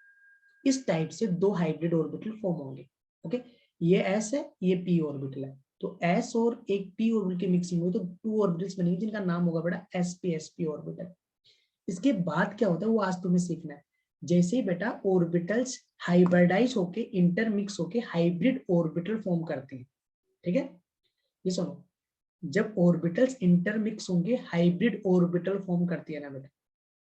इस टाइप से 2 हाइब्रिड ऑर्बिटल फॉर्म होंगे, ओके। ये s है, ये p ऑर्बिटल है, तो s और एक p ऑर्बिटल की मिक्सिंग हुई तो 2 ऑर्बिटल्स बनेंगे जिनका नाम होगा बेटा sp ऑर्बिटल। इसके बाद क्या होता है वो आज तुम्हें सीखना है। जैसे ही बेटा ऑर्बिटल्स हाइब्रिडाइज होके इंटरमिक्स होके हाइब्रिड ऑर्बिटल फॉर्म करते हैं, ठीक है, ये सुनो, जब ऑर्बिटल्स इंटरमिक्स होंगे हाइब्रिड ऑर्बिटल फॉर्म करती है ना बेटा,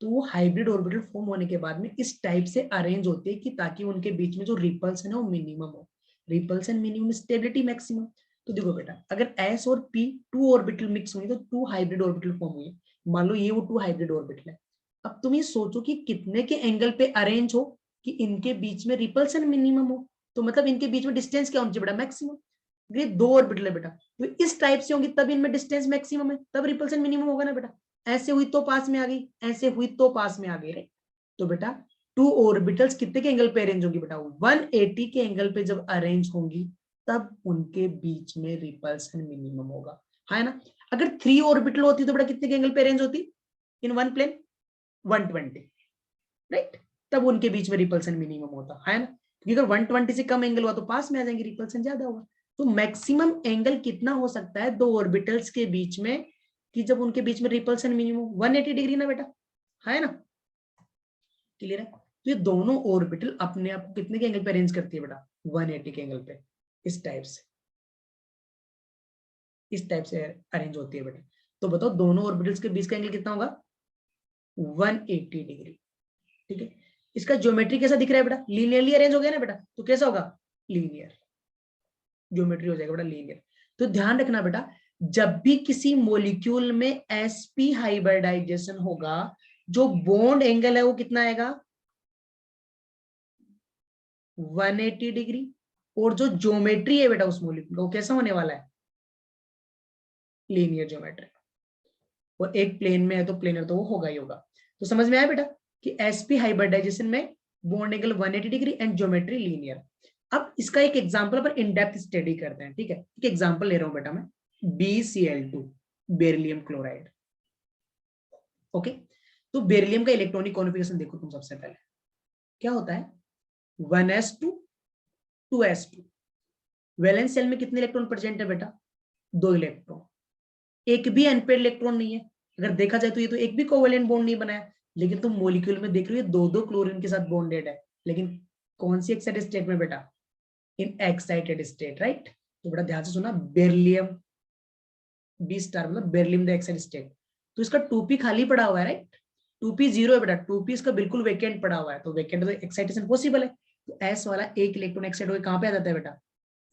तो वो हाइब्रिड ऑर्बिटल फॉर्म होने के बाद में इस टाइप से अरेंज होते हैं कि ताकि उनके बीच में जो रिपल्सन है वो मिनिमम हो, रिपल्सन मिनिमम, स्टेबिलिटी मैक्सिमम। तो देखो बेटा अगर s और p 2 ऑर्बिटल मिक्स हुई तो 2 हाइब्रिड ऑर्बिटल फॉर्म हुई। मान लो ये वो 2 हाइब्रिड ऑर्बिटल है। अब तुम ये सोचो कि कितने के एंगल पे अरेंज हो कि इनके बीच में रिपल्सन मिनिमम हो, तो मतलब इनके बीच में डिस्टेंस क्या होनी चाहिए बेटा मैक्सिमम। ये 2 ऑर्बिटल है बेटा, तो इस टाइप से होंगी तब इनमें डिस्टेंस मैक्सिमम है, तब रिपल्सन मिनिमम होगा ना बेटा। ऐसे हुई तो पास में आ गई, ऐसे हुई तो पास में आ गई, राइट। तो बेटा 2 ऑर्बिटल्स कितने के एंगल पे अरेंज होगी बेटा 180 के एंगल पे जब अरेंज होंगी तब उनके बीच में रिपल्सन मिनिमम होगा, है ना। अगर 3 ऑर्बिटल होती तो बेटा कितने के एंगल पे अरेंज होती इन वन प्लेन 120, राइट, तब उनके बीच में रिपल्सन मिनिमम होता है ना, क्योंकि अगर 120 से कम एंगल हुआ तो पास में आ जाएंगे, रिपल्सन ज्यादा होगा। तो मैक्सिमम एंगल कितना हो सकता है 2 ऑर्बिटल्स के बीच में कि जब उनके बीच में रिपल्सन मिनिमम 180 डिग्री ना बेटा, है ना, क्लियर है। तो ये दोनों ऑर्बिटल अपने आप को कितने के एंगल पे अरेंज करती है बेटा 180 के एंगल पे, इस टाइप से, इस टाइप से अरेंज होती है बेटा। तो बताओ दोनों ऑर्बिटल्स के बीच का एंगल कितना होगा 180 डिग्री, ठीक है। इसका ज्योमेट्री कैसा दिख रहा है बेटा, लीनियरली अरेंज हो गया ना बेटा, तो कैसा होगा लीनियर ज्योमेट्री हो जाएगा बेटा, लीनियर। तो ध्यान रखना बेटा जब भी किसी मॉलिक्यूल में sp हाइब्रिडाइजेशन होगा जो बॉन्ड एंगल है वो कितना आएगा 180 डिग्री, और जो ज्योमेट्री है बेटा उस मॉलिक्यूल का वो कैसा होने वाला है लीनियर ज्योमेट्री। और एक प्लेन में है तो प्लेनर तो वो होगा ही होगा। तो समझ में आया बेटा कि sp हाइब्रिडाइजेशन में bond angle 180 degree and geometry linear. अब इसका एक एग्जांपल पर इन डेप्थ स्टडी करते हैं, ठीक है। एक एग्जांपल ले रहा हूं बेटा मैं BCl2 बेरिलियम क्लोराइड, ओके। तो बेरिलियम का इलेक्ट्रॉनिक कॉन्फ़िगरेशन देखो तुम सबसे पहले क्या होता है 1s2 2s2। वैलेंस शेल में कितने इलेक्ट्रॉन प्रेजेंट है बेटा 2 इलेक्ट्रॉन, एक भी अनपेड इलेक्ट्रॉन नहीं है। अगर देखा जाए तो ये तो एक भी कोवेलेंट बॉन्ड नहीं बनाया, लेकिन तुम मॉलिक्यूल में देख रहे हो 2-2 क्लोरीन के साथ बॉन्डेड है, लेकिन कौन सी एक्साइटेड स्टेट में बेटा इन एक्साइटेड स्टेट, राइट। तो बेटा ध्यान से सुना बेरिलियम B स्टार मतलब बेरिलियम द एक्साइटेड स्टेट, तो इसका 2p खाली पड़ा हुआ है, राइट। 2p 0 है बेटा, 2p इसका बिल्कुल वेकेंट पड़ा हुआ है, तो वेकेंट तो एक्साइटेशन पॉसिबल है। तो s वाला एक इलेक्ट्रॉन एक्साइट होकर कहां पे आ जाता है बेटा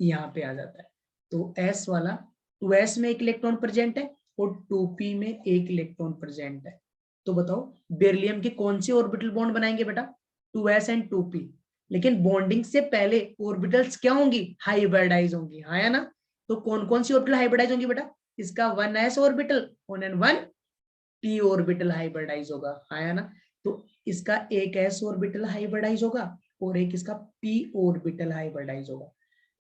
यहाँ पे आ जाता है। तो s वाला 2s में एक इलेक्ट्रॉन प्रेजेंट है और 2p में एक इलेक्ट्रॉन प्रेजेंट है, तो बताओ बेरिलियम के कौन से ऑर्बिटल बॉन्ड बनाएंगे बेटा? 2s and 2p। लेकिन बॉन्डिंग से पहले ऑर्बिटल्स क्या होंगी? हाइब्रिडाइज होंगी, हाँ या ना? तो कौन कौन सी ऑर्बिटल हाइब्रिडाइज होंगी बेटा? इसका 1s orbital 1 and 1 p orbital hybridise होगा, हाँ या ना? तो इसका एक s ऑर्बिटल हाइब्रिडाइज होगा और एक इसका p ऑर्बिटल हाइब्रिडाइज होगा।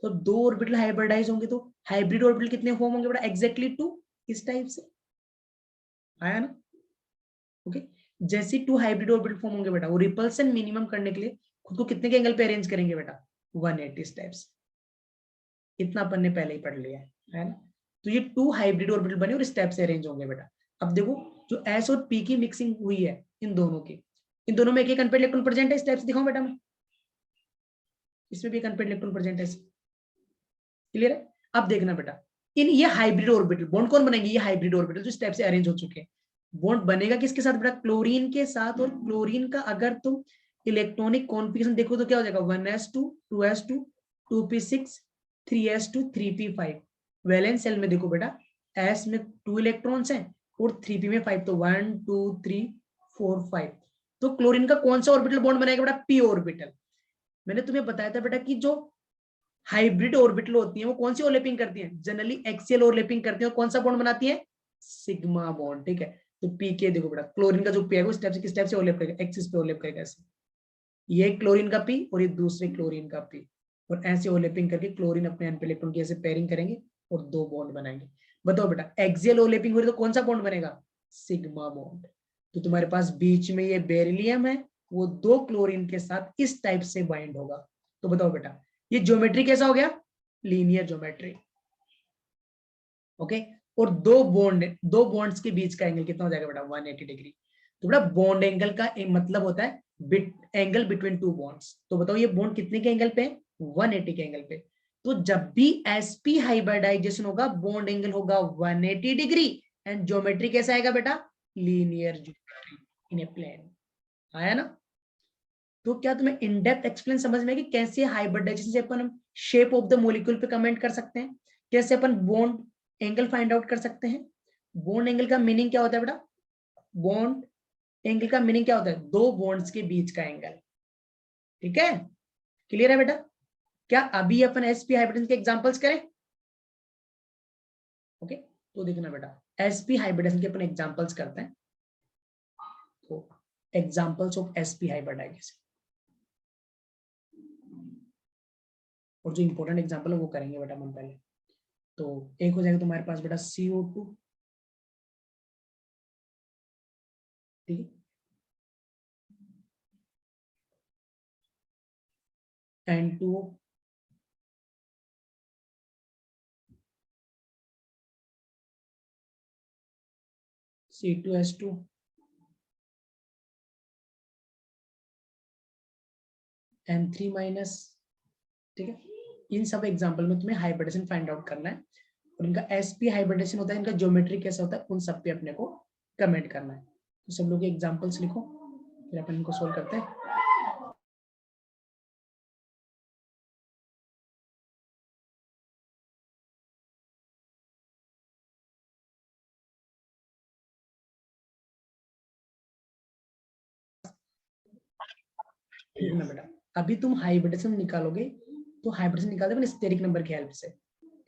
तो दो ऑर्बिटल हाइब्रिडाइज होंगे तो हाइब्रिड ऑर्बिटल कितने फॉर्म होंगे बेटा? एग्जैक्टली 2, इस टाइप से, आया ना? ओके, जैसे 2 हाइब्रिड ऑर्बिटल फॉर्म होंगे बेटा, वो रिपल्सन मिनिमम करने के लिए खुद को कितने के एंगल पे अरेंज करेंगे बेटा? 180 स्टेप्स। इतना अपन ने पहले ही पढ़ लिया है ना? तो ये 2 हाइब्रिड ऑर्बिटल बने और स्टेप से अरेंज होंगे बेटा। अब देखो जो s और p की मिक्सिंग हुई है इन दोनों की, इन दोनों में एक एक अनपेड इलेक्ट्रॉन प्रेजेंट है, स्टेप्स दिखाऊं बेटा मैं? इसमें भी एक अनपेड इलेक्ट्रॉन प्रेजेंट है, क्लियर है? अब देखना बेटा, इन ये हाइब्रिड ऑर्बिटल बॉन्ड कौन बनेंगे? ये हाइब्रिड ऑर्बिटल जो स्टेप से अरेंज हो चुके हैं। बॉन्ड बनेगा किसके साथ बेटा? क्लोरीन के साथ। और क्लोरीन का अगर तुम इलेक्ट्रॉनिक कॉन्फिगरेशन देखो तो क्या हो जाएगा? 1s2 2s2 2p6 3s2 3p5। Valence shell में देखो बेटा, s में 2 इलेक्ट्रॉन्स हैं और 3p में 5, तो 1 2 3 4 5। तो क्लोरीन का कौन सा ऑर्बिटल बॉन्ड बनेगा बेटा? p orbital. मैंने तुम्हें बताया था बेटा कि जो हाइब्रिड ऑर्बिटल होती है वो कौन सी ओवरलैपिंग करती हैं? जनरली एक्सियल ओवरलैपिंग करती है। और कौन सा बॉन्ड बनाती है? सिग्मा बॉन्ड, ठीक है? तो पी के देखो बेटा, क्लोरीन का जो पी है वो स्टेप से किस स्टेप से ओवरलैप करेगा? एक्सिस पे ओवरलैप करेगा ऐसे। ये क्लोरीन का पी और ये दूसरे क्लोरीन का पी, और ऐसे ओवरलैपिंग करके क्लोरीन अपने एन पे इलेक्ट्रॉन की ऐसे पेयरिंग करेंगे और दो बॉन्ड बनाएंगे। बताओ बेटा, एक्सियल ओवरलैपिंग हो रही तो कौन सा बॉन्ड बनेगा? Sigma bond. तो तुम्हारे पास बीच में ये बेरिलियम है, वो दो क्लोरीन के साथ इस टाइप से बाइंड होगा। तो बताओ बेटा, ये ज्योमेट्री कैसा हो गया? Linear geometry. ओके, और दो बॉन्ड्स के बीच का एंगल कितना हो जाएगा बेटा? 180 डिग्री। तो बेटा बॉन्ड एंगल का मतलब होता है एंगल बिटवीन टू बॉन्ड्स। तो बताओ ये बॉन्ड कितने के एंगल पे है? 180 के एंगल पे। तो जब भी sp हाइब्रिडाइजेशन होगा बॉन्ड एंगल होगा 180 डिग्री एंड ज्योमेट्री कैसा आएगा बेटा? लीनियर ज्योमेट्री इन ए प्लेन। आया ना? तो क्या तुम्हें इन डेप्थ एक्सप्लेन समझ में कि कैसे हाइब्रिडाइजेशन से अपन शेप ऑफ द मॉलिक्यूल पे कमेंट कर सकते हैं, कैसे अपन बॉन्ड एंगल फाइंड आउट कर सकते हैं? बॉन्ड एंगल का मीनिंग क्या होता है बेटा? बॉन्ड एंगल का मीनिंग क्या होता है? दो बॉन्ड्स के बीच का एंगल, ठीक है? क्लियर है बेटा? क्या अभी अपन sp हाइब्रिडेशन के एग्जांपल्स करें? ओके, तो देखना बेटा, sp हाइब्रिडेशन के अपन एग्जांपल्स करते हैं। तो एग्जांपल्स ऑफ sp हाइब्रिडाइजेशन, और जो इंपॉर्टेंट एग्जांपल है वो करेंगे बेटा हम पहले। तो एक हो जाएगा तुम्हारे पास बेटा CO2, ठीक है? N2O, C2H2, N3 माइनस, ठीक है? इन सब एग्जांपल में तुम्हें हाइब्रिडेशन फाइंड आउट करना है और इनका sp हाइब्रिडेशन होता है, इनका ज्योमेट्री कैसा होता है, उन सब पे अपने को कमेंट करना है। तो सब लोग एग्जांपल्स लिखो, फिर अपन इनको सोल्व करते हैं। देखना बेटा, अभी तुम हाइब्रिडेशन निकालोगे तो हाइब्रिडेशन निकालते हैं स्टेरिक नंबर की हेल्प से।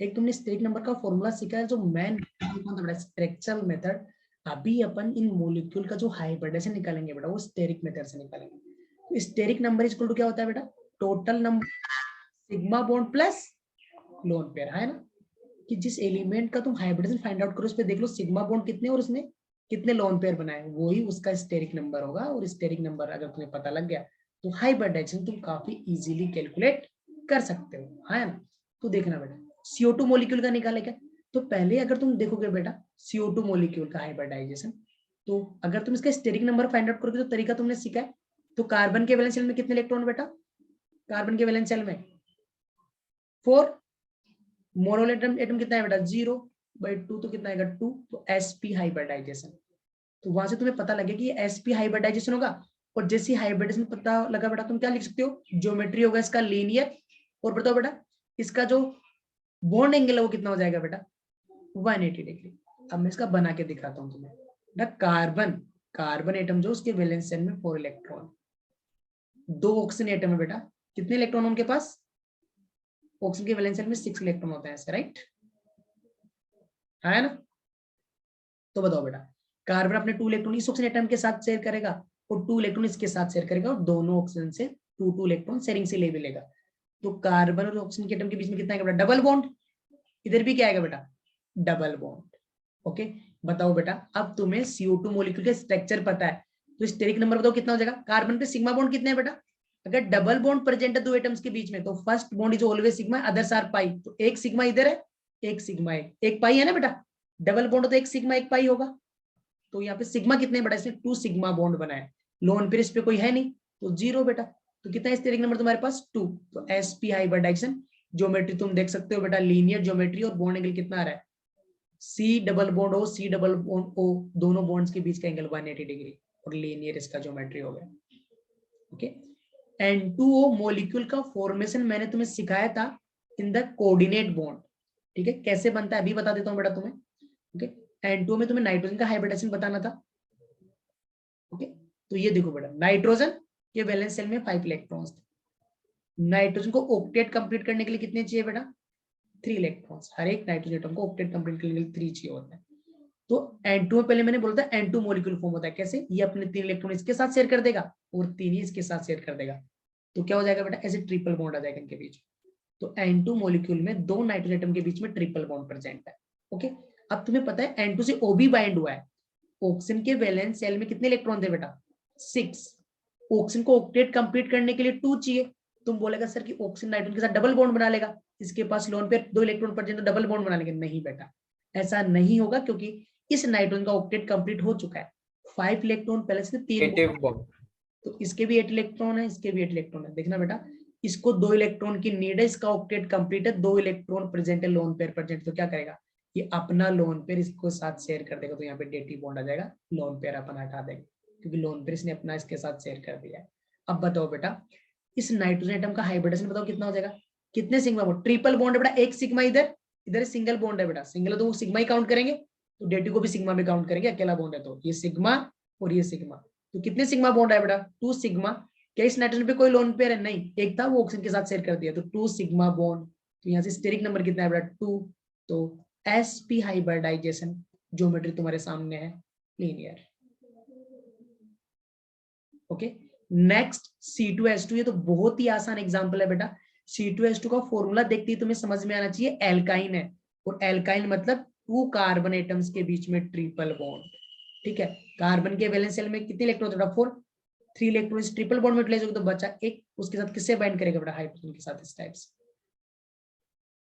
एक तुमने स्टेरिक नंबर का फॉर्मूला सीखा है जो मेन स्ट्रक्चरल मेथड। अभी अपन इन मॉलिक्यूल का जो हाइब्रिडेशन निकालेंगे बेटा वो स्टेरिक मेथड से निकालेंगे। तो steric number is equal to क्या होता है बेटा? Total number sigma bond plus lone pair, है ना? कि जिस एलिमेंट का तुम हाइब्रिडेशन फाइंड आउट करो उस पे देख लो सिग्मा बॉन्ड कितने और उसने कितने लोन पेयर बनाए, वही उसका स्टेरिक नंबर होगा। और स्टेरिक नंबर अगर तुम्हें पता लग गया तो हाइब्रिडाइजेशन तुम काफी इजीली कैलकुलेट कर सकते हो, है ना? तो देखना बेटा, CO2 मॉलिक्यूल का निकाले क्या? तो पहले अगर तुम देखोगे बेटा CO2 मॉलिक्यूल का हाइब्रिडाइजेशन, तो अगर तुम इसका स्टेरिक नंबर फाइंड आउट करोगे तो तरीका तुमने सीखा है। तो कार्बन के वैलेंस शेल में कितने इलेक्ट्रॉन बेटा? कार्बन के वैलेंस शेल में 4, मोनोल एटम कितना है बेटा? 0/2, तो कितना आएगा 2। तो sp हाइब्रिडाइजेशन, तो वहां से तुम्हें पता लगे कि ये sp हाइब्रिडाइजेशन होगा। और जैसी हाइब्रिडेशन पता लगा बेटा तुम क्या लिख सकते हो? ज्योमेट्री होगा इसका लीनियर। और बताओ बेटा इसका जो बॉन्ड एंगल है वो कितना हो जाएगा बेटा? 180 डिग्री। अब मैं इसका बना के दिखाता हूँ तुम्हें। बेटा कार्बन एटम जो उसके वैलेंस शेल में 4 इलेक्ट्रॉन, 2 ऑक्सीजन एटम है बेटा, कितने इलेक्ट्रॉन उनके पास? ऑक्सीजन के वैलेंस शेल में 6 इलेक्ट्रॉन होता है ऐसे, राइट है ना? तो बताओ बेटा, कार्बन अपने 2 इलेक्ट्रॉन इस ऑक्सीजन एटम के साथ शेयर करेगा और 2 इलेक्ट्रॉन इसके साथ शेयर करेगा और दोनों ऑक्सीजन से 2 इलेक्ट्रॉन शेयरिंग से ले भी लेगा। तो कार्बन और ऑक्सीजन के एटम के बीच में कितना आएगा बेटा? Double bond. इधर भी क्या आएगा बेटा? Double bond. ओके, बताओ बेटा, अब तुम्हें CO2 मॉलिक्यूल का स्ट्रक्चर पता है, तो स्टेरिक नंबर बताओ कितना हो जाएगा? कार्बन पे सिग्मा बॉन्ड कितने हैं बेटा? अगर डबल बॉन्ड प्रेजेंट है 2 एटम्स के बीच में, तो first bond is always sigma, others are pi. तो एक सिग्मा इधर है, एक सिग्मा है, एक पाई है ना बेटा? डबल बॉन्ड तो एक सिग्मा एक पाई होगा। तो यहाँ पे सिग्मा कितने बेटा? इसमें 2 सिग्मा बॉन्ड बना है, लोन पेयर इस पे कोई है नहीं, तो 0 बेटा। तो कितना स्टेरिक नंबर तुम्हारे पास? 2। तो sp हाइब्रिडाइजेशन ज्योमेट्री तुम देख सकते हो बेटा, लीनियर ज्योमेट्री, और बॉन्ड एंगल कितना आ रहा है? C double bond O, C double bond O, दोनों बॉन्ड्स के बीच का एंगल 180 डिग्री, और लीनियर इसका ज्योमेट्री हो गया। ओके, N2O मॉलिक्यूल का फॉर्मेशन मैंने तुम्हें सिखाया था इन द कोऑर्डिनेट बॉन्ड। ठीक है, कैसे बनता है अभी बता देता हूं बेटा तुम्हें। ओके, N2O में तुम्हें नाइट्रोजन का हाइब्रिडाइजेशन बताना था। ओके, तो ये देखो बेटा, नाइट्रोजन के वैलेंस शेल में 5 इलेक्ट्रॉन्स थे। नाइट्रोजन को ऑक्टेट कंप्लीट करने के लिए कितने चाहिए बेटा? 3 इलेक्ट्रॉन्स। हर एक नाइट्रोजन एटम को ऑक्टेट कंप्लीट करने के लिए 3 चाहिए होता है। तो N2 में पहले मैंने बोला था N2 मॉलिक्यूल फॉर्म होता है कैसे? ये अपने 3 इलेक्ट्रॉन इसके साथ शेयर कर देगा और 3 ही इसके साथ शेयर कर देगा, तो क्या हो जाएगा बेटा? ऐसे ट्रिपल बॉन्ड आ जाएगा इनके बीच। तो N2 मॉलिक्यूल में 2 नाइट्रोजन एटम के बीच में ट्रिपल बॉन्ड प्रेजेंट है। ओके, अब तुम्हें पता है N2 से O भी बाइंड हुआ है। ऑक्सीजन के वैलेंस शेल में कितने इलेक्ट्रॉन थे बेटा? 6। ऑक्सीजन को ऑक्टेट कंप्लीट करने के लिए 2 चाहिए। तुम बोलेगा सर कि ऑक्सीजन नाइट्रोजन के साथ डबल बॉन्ड बना लेगा, इसके पास लोन पे 2 इलेक्ट्रॉन प्रेजेंट तो डबल बॉन्ड बना लेंगे। नहीं बेटा, ऐसा नहीं होगा, क्योंकि इस नाइट्रोजन का ऑक्टेट कंप्लीट हो चुका है। 5 इलेक्ट्रॉन पहले से 3 नेगेटिव बॉन्ड। तो इसके भी 8 इलेक्ट्रॉन है, इसके भी 8 इलेक्ट्रॉन है। देखना बेटा, इसको 2 इलेक्ट्रॉन की नीड है, इसका ऑक्टेट कंप्लीट है, 2 इलेक्ट्रॉन प्रेजेंट है लोन पेयर प्रेजेंट, तो क्या करेगा? ये अपना लोन पेयर इसको साथ शेयर कर देगा, तो यहाँ पे डेटी बॉन्ड आ जाएगा, लोन पेयर अपन हटा देंगे, क्योंकि लोन पेयर इसने अपना इसके साथ शेयर कर दिया है। अब बताओ बेटा, इस नाइट्रोजन एटम का हाइब्रिडेशन बताओ कितना हो जाएगा? कितने सिग्मा बॉन्ड? ट्रिपल बॉन्ड है बेटा, एक सिग्मा इधर, इधर सिंगल बॉन्ड है बेटा। सिंगल है तो वो सिग्मा ही काउंट करेंगे, तो डेटी को भी सिग्मा में काउंट करेंगे, अकेला बॉन्ड है तो ये सिग्मा और ये सिग्मा। तो कितने सिग्मा बॉन्ड है बेटा? 2 सिग्मा। क्या इस नाइट्रोजन पे कोई लोन पेयर है? नहीं, एक था वो ऑक्सीजन के साथ शेयर कर दिया, तो 2 सिग्मा बॉन्ड। तो यहाँ से स्टेरिक नंबर कितना है बेटा? 2। तो sp हाइब्रिडाइजेशन ज्योमेट्री तुम्हारे सामने है, लीनियर। ओके, नेक्स्ट C2H2, ये तो बहुत ही आसान एग्जांपल है बेटा। C2H2 का फॉर्मूला देखते ही तुम्हें समझ में आना चाहिए, एल्काइन है, और एल्काइन मतलब 2 कार्बन एटम्स के बीच में ट्रिपल बॉन्ड। ठीक है, कार्बन के वैलेंस शेल में कितने इलेक्ट्रॉन होता है? 4। 3 इलेक्ट्रॉन इस ट्रिपल बॉन्ड में यूटिलाइज होगा, तो बचा एक, उसके साथ किससे बाइंड करेगा बेटा? हाइड्रोजन के साथ, इस टाइप से।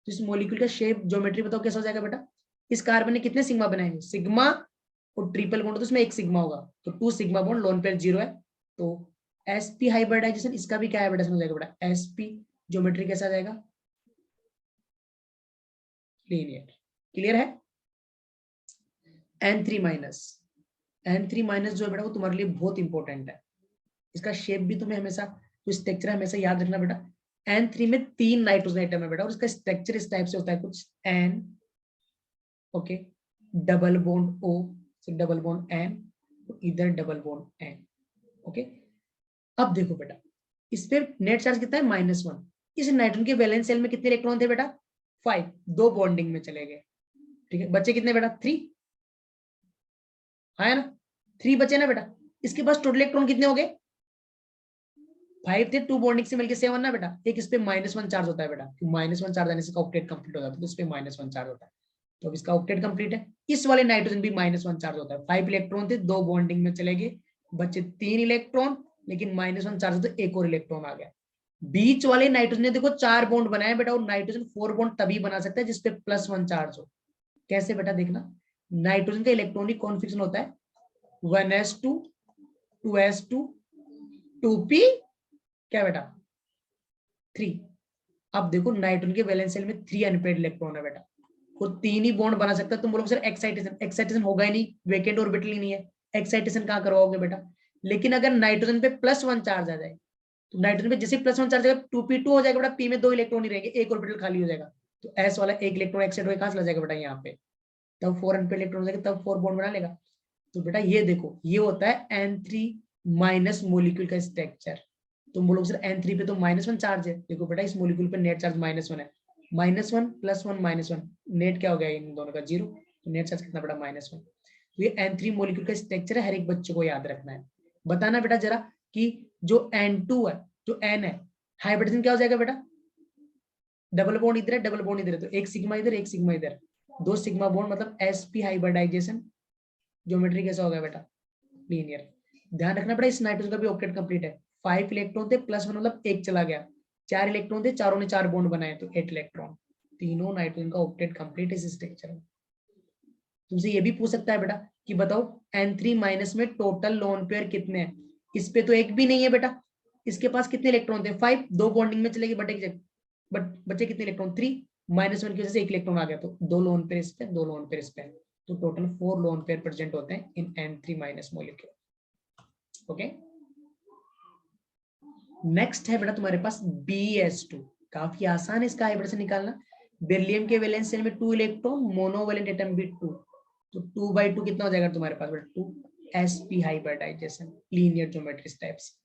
तो इस मॉलिक्यूल का शेप ज्योमेट्री बताओ कैसा हो जाएगा बेटा? इस कार्बन ने कितने सिग्मा बनाए हैं? सिग्मा, और ट्रिपल बॉन्ड तो इसमें एक सिग्मा होगा, तो 2 सिग्मा बॉन्ड, लोन पेयर 0 है। तो sp हाइब्रिडाइजेशन, इसका भी क्या हाइब्रिडाइजेशन हो जाएगा बेटा? sp ज्योमेट्री कैसा जाएगा? लीनियर। क्लियर है? N3 माइनस जो है बेटा, वो तुम्हारे लिए बहुत इंपॉर्टेंट है। इसका शेप भी तुम्हें हमेशा, जो स्ट्रक्चर है हमेशा याद रखना बेटा। N3 में 3 नाइट्रोजन एटम है बेटा, और इसका स्ट्रक्चर इस टाइप से होता है कुछ, N, okay, double bond O, double bond N, इधर डबल बॉन्ड N। ओके, अब देखो बेटा, इस पे नेट चार्ज कितना है? -1। इस नाइट्रोजन के वैलेंस शेल में कितने इलेक्ट्रॉन थे बेटा? 5। 2 बॉन्डिंग में चले गए। ठीक है, बचे कितने बेटा? 3, है ना? 3 बचे ना बेटा। इसके पास टोटल इलेक्ट्रॉन कितने हो गए? 5 थे, 2 बॉन्डिंग से मिलकर 7 ना बेटा। एक इस पे -1 चार्ज होता है बेटा, -1 चार्ज आने से ऑक्टेट कंप्लीट हो जाता है, तो इस पे -1 चार्ज होता है, तो अब इसका ऑक्टेट कंप्लीट है। इस वाले नाइट्रोजन भी -1 चार्ज होता है। 5 इलेक्ट्रॉन थे, 2 बॉन्डिंग में चले गए, बचे 3 इलेक्ट्रॉन, लेकिन -1 चार्ज होता है, एक और इलेक्ट्रॉन आ गया। बीच वाले नाइट्रोजन ने देखो 4 बॉन्ड बनाए बेटा, और नाइट्रोजन 4 बॉन्ड तभी बना सकता है जिसपे +1 चार्ज हो। कैसे बेटा? देखना, नाइट्रोजन का इलेक्ट्रॉनिक कॉन्फिगरेशन होता है 1s2 2s2 2p, क्या बेटा? 3। अब देखो, नाइट्रोजन के वैलेंस शेल में 3 अनपेयर्ड इलेक्ट्रॉन है बेटा, वो 3 ही बॉन्ड बना सकता है। तुम बोलोगे सर एक्साइटेशन होगा ही नहीं, वेकेंट ऑर्बिटल ही नहीं है, एक्साइटेशन कहां करवाओगे बेटा? लेकिन अगर नाइट्रोजन पे +1 चार्ज आ जाए, तो नाइट्रोजन पे जैसे +1 चार्ज आएगा 2p2 हो जाएगा बेटा, p में 2 इलेक्ट्रॉन ही रहेंगे, एक ऑर्बिटल खाली हो जाएगा, तो s वाला एक इलेक्ट्रॉन एक्साइट होकर कहां चला जाएगा बेटा? यहाँ पे। तब 4 अनपेड इलेक्ट्रॉन हो जाएगा, तब 4 बॉन्ड बना लेगा। तो बेटा ये देखो, ये होता है N3 माइनस मोलिक्यूल का स्ट्रक्चर। तुम बोलोगे सर N3 पे तो -1 चार्ज है। देखो बेटा इस मोलिक्यूल पे नेट चार्ज -1 है, -1 + 1 -1, नेट क्या हो गया इन दोनों का 0, तो नेट चार्ज कितना बेटा -1। तो ये N3 मोलिक्यूल का स्ट्रक्चर है, हर एक बच्चे को याद रखना है। बताना बेटा जरा कि जो N2 है, जो N है, हाइब्रिडेशन क्या हो जाएगा बेटा, डबल बॉन्ड इधर है, डबल बॉन्ड इधर है, तो एक सिग्मा इधर, एक सिग्मा इधर, 2 सिग्मा बॉन्ड, मतलब sp हाइब्रिडाइजेशन। ज्योमेट्री कैसा होगा बेटा, लीनियर। ध्यान रखना बेटा इस नाइट्रोजन का भी ऑक्टेट कंप्लीट है, 5 इलेक्ट्रॉन थे +1 मतलब 1 चला गया, 4 इलेक्ट्रॉन थे, चारों ने 4 बॉन्ड बनाए तो 8 इलेक्ट्रॉन। तीनों नाइट्रोजन का ऑक्टेट कंप्लीट है इस स्ट्रक्चर में। तुमसे ये भी पूछ सकता है बेटा कि बताओ N3 माइनस में टोटल लोन पेयर कितने हैं, इस पे तो एक भी नहीं है बेटा, इसके पास कितने इलेक्ट्रॉन थे 5, 2 बॉन्डिंग में चले गए बट बचे कितने इलेक्ट्रॉन 3, -1 की वजह से 1 इलेक्ट्रॉन आ गया, तो 2 लोन पेयर इस पे, 2 लोन पेयर इस पे, तो टोटल 4 लोन पेयर प्रेजेंट होते हैं इन N3 minus molecule. Okay, next है बेटा तुम्हारे पास BS2, काफी आसान है इसका हाइब्रिडेशन निकालना। बेरिलियम के वैलेंस शेल में 2 इलेक्ट्रॉन, मोनोवैलेंट एटम भी 2, तो 2/2 कितना हो जाएगा तुम्हारे पास बेटा 2 sp hybridisation, linear geometry types,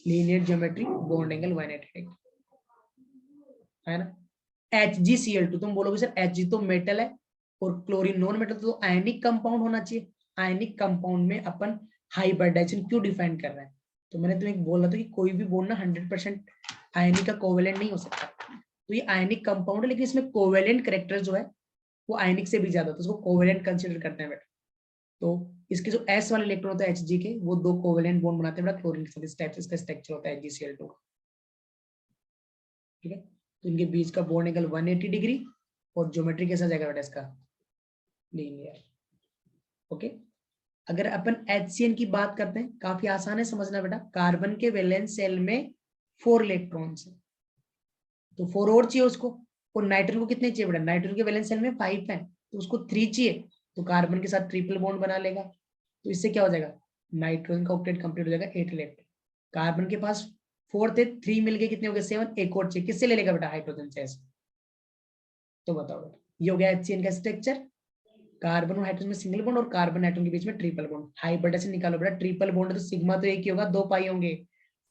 linear geometry, bond angle 180 degree, है ना। HgCl2, तुम बोलोगे सर Hg तो मेटल है और क्लोरीन नॉन मेटल, तो आयनिक कंपाउंड होना चाहिए। आयनिक कंपाउंड में अपन हाइब्रिडाइजेशन क्यों डिफाइन कर रहे हैं, तो मैंने तुम्हें बोला था कि कोई भी बॉन्ड ना 100% आयनिक का कोवेलेंट नहीं हो सकता, तो ये आयनिक कंपाउंड है, लेकिन इसमें कोवेलेंट कैरेक्टर जो है वो आयनिक से भी ज्यादा, तो उसको कोवेलेंट कंसीडर करते हैं बेटा। तो इसके जो S वाले इलेक्ट्रॉन होते हैं Hg के, वो 2 कोवेलेंट बॉन्ड बनाते हैं बेटा क्लोरीन के साथ, इस टाइप से इसका स्ट्रक्चर होता है HgCl2। ठीक है, तो इनके बीच का बॉन्ड एंगल 180 डिग्री और ज्योमेट्री कैसा जाएगा बेटा इसका, लीनियर। ओके, अगर अपन HCN की बात करते हैं, काफी आसान है समझना बेटा, कार्बन के वैलेंस शेल में 4 इलेक्ट्रॉन्स है, तो 4 और चाहिए उसको, और नाइट्रोजन को कितने चाहिए बेटा, नाइट्रोजन के वैलेंस शेल में 5 है, तो उसको 3 चाहिए, तो कार्बन के साथ ट्रिपल बॉन्ड बना लेगा, तो इससे क्या हो जाएगा, नाइट्रोजन का ऑक्टेट कंप्लीट हो जाएगा 8 इलेक्ट्रॉन। कार्बन के पास 4 थे, 3 मिल गए, कितने हो गए 7, एक और चाहिए, किससे ले लेगा बेटा, हाइड्रोजन से। तो बताओ बेटा, ये हो गया HCN का स्ट्रक्चर, कार्बन और हाइड्रोजन में सिंगल बॉन्ड और कार्बन एटम के बीच में ट्रिपल बॉन्ड। हाइब्रिडेशन निकालो बेटा, ट्रिपल बॉन्ड तो सिग्मा तो एक ही होगा, 2 पाई होंगे,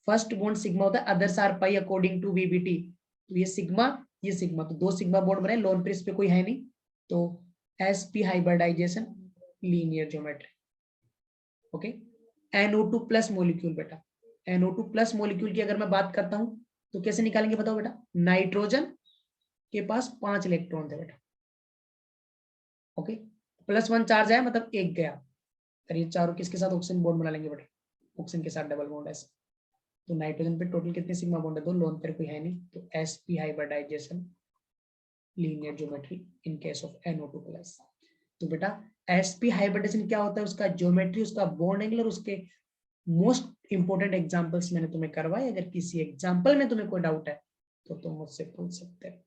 फर्स्ट बॉन्ड सिग्मा होता है, others are pi according to VBT, तो ये सिग्मा, तो 2 सिग्मा बॉन्ड बने, लोन पेयर इस पे कोई है नहीं, तो sp hybridisation, linear geometry. Okay, NO2 plus molecule बेटा, NO2 प्लस मॉलिक्यूल की अगर मैं बात करता हूं तो कैसे निकालेंगे बताओ बेटा, नाइट्रोजन के पास 5 इलेक्ट्रॉन थे बेटा, ओके, +1 चार्ज आया मतलब 1 गया, और ये चारों किसके साथ ऑक्सीजन बॉन्ड बना लेंगे बेटा, ऑक्सीजन के साथ डबल बॉन्ड है, तो नाइट्रोजन पे टोटल कितने सिग्मा बॉन्ड है, 2, लोन पेयर कोई है नहीं, तो sp hybridisation, linear geometry in case of NO2 plus. तो बेटा sp हाइब्रिडेशन क्या होता है, उसका ज्योमेट्री, उसका बॉन्ड एंगल और उसके मोस्ट इंपोर्टेंट एग्जांपल्स मैंने तुम्हें करवाए, अगर किसी एग्जांपल में तुम्हें कोई डाउट है तो तुम मुझसे पूछ सकते हो।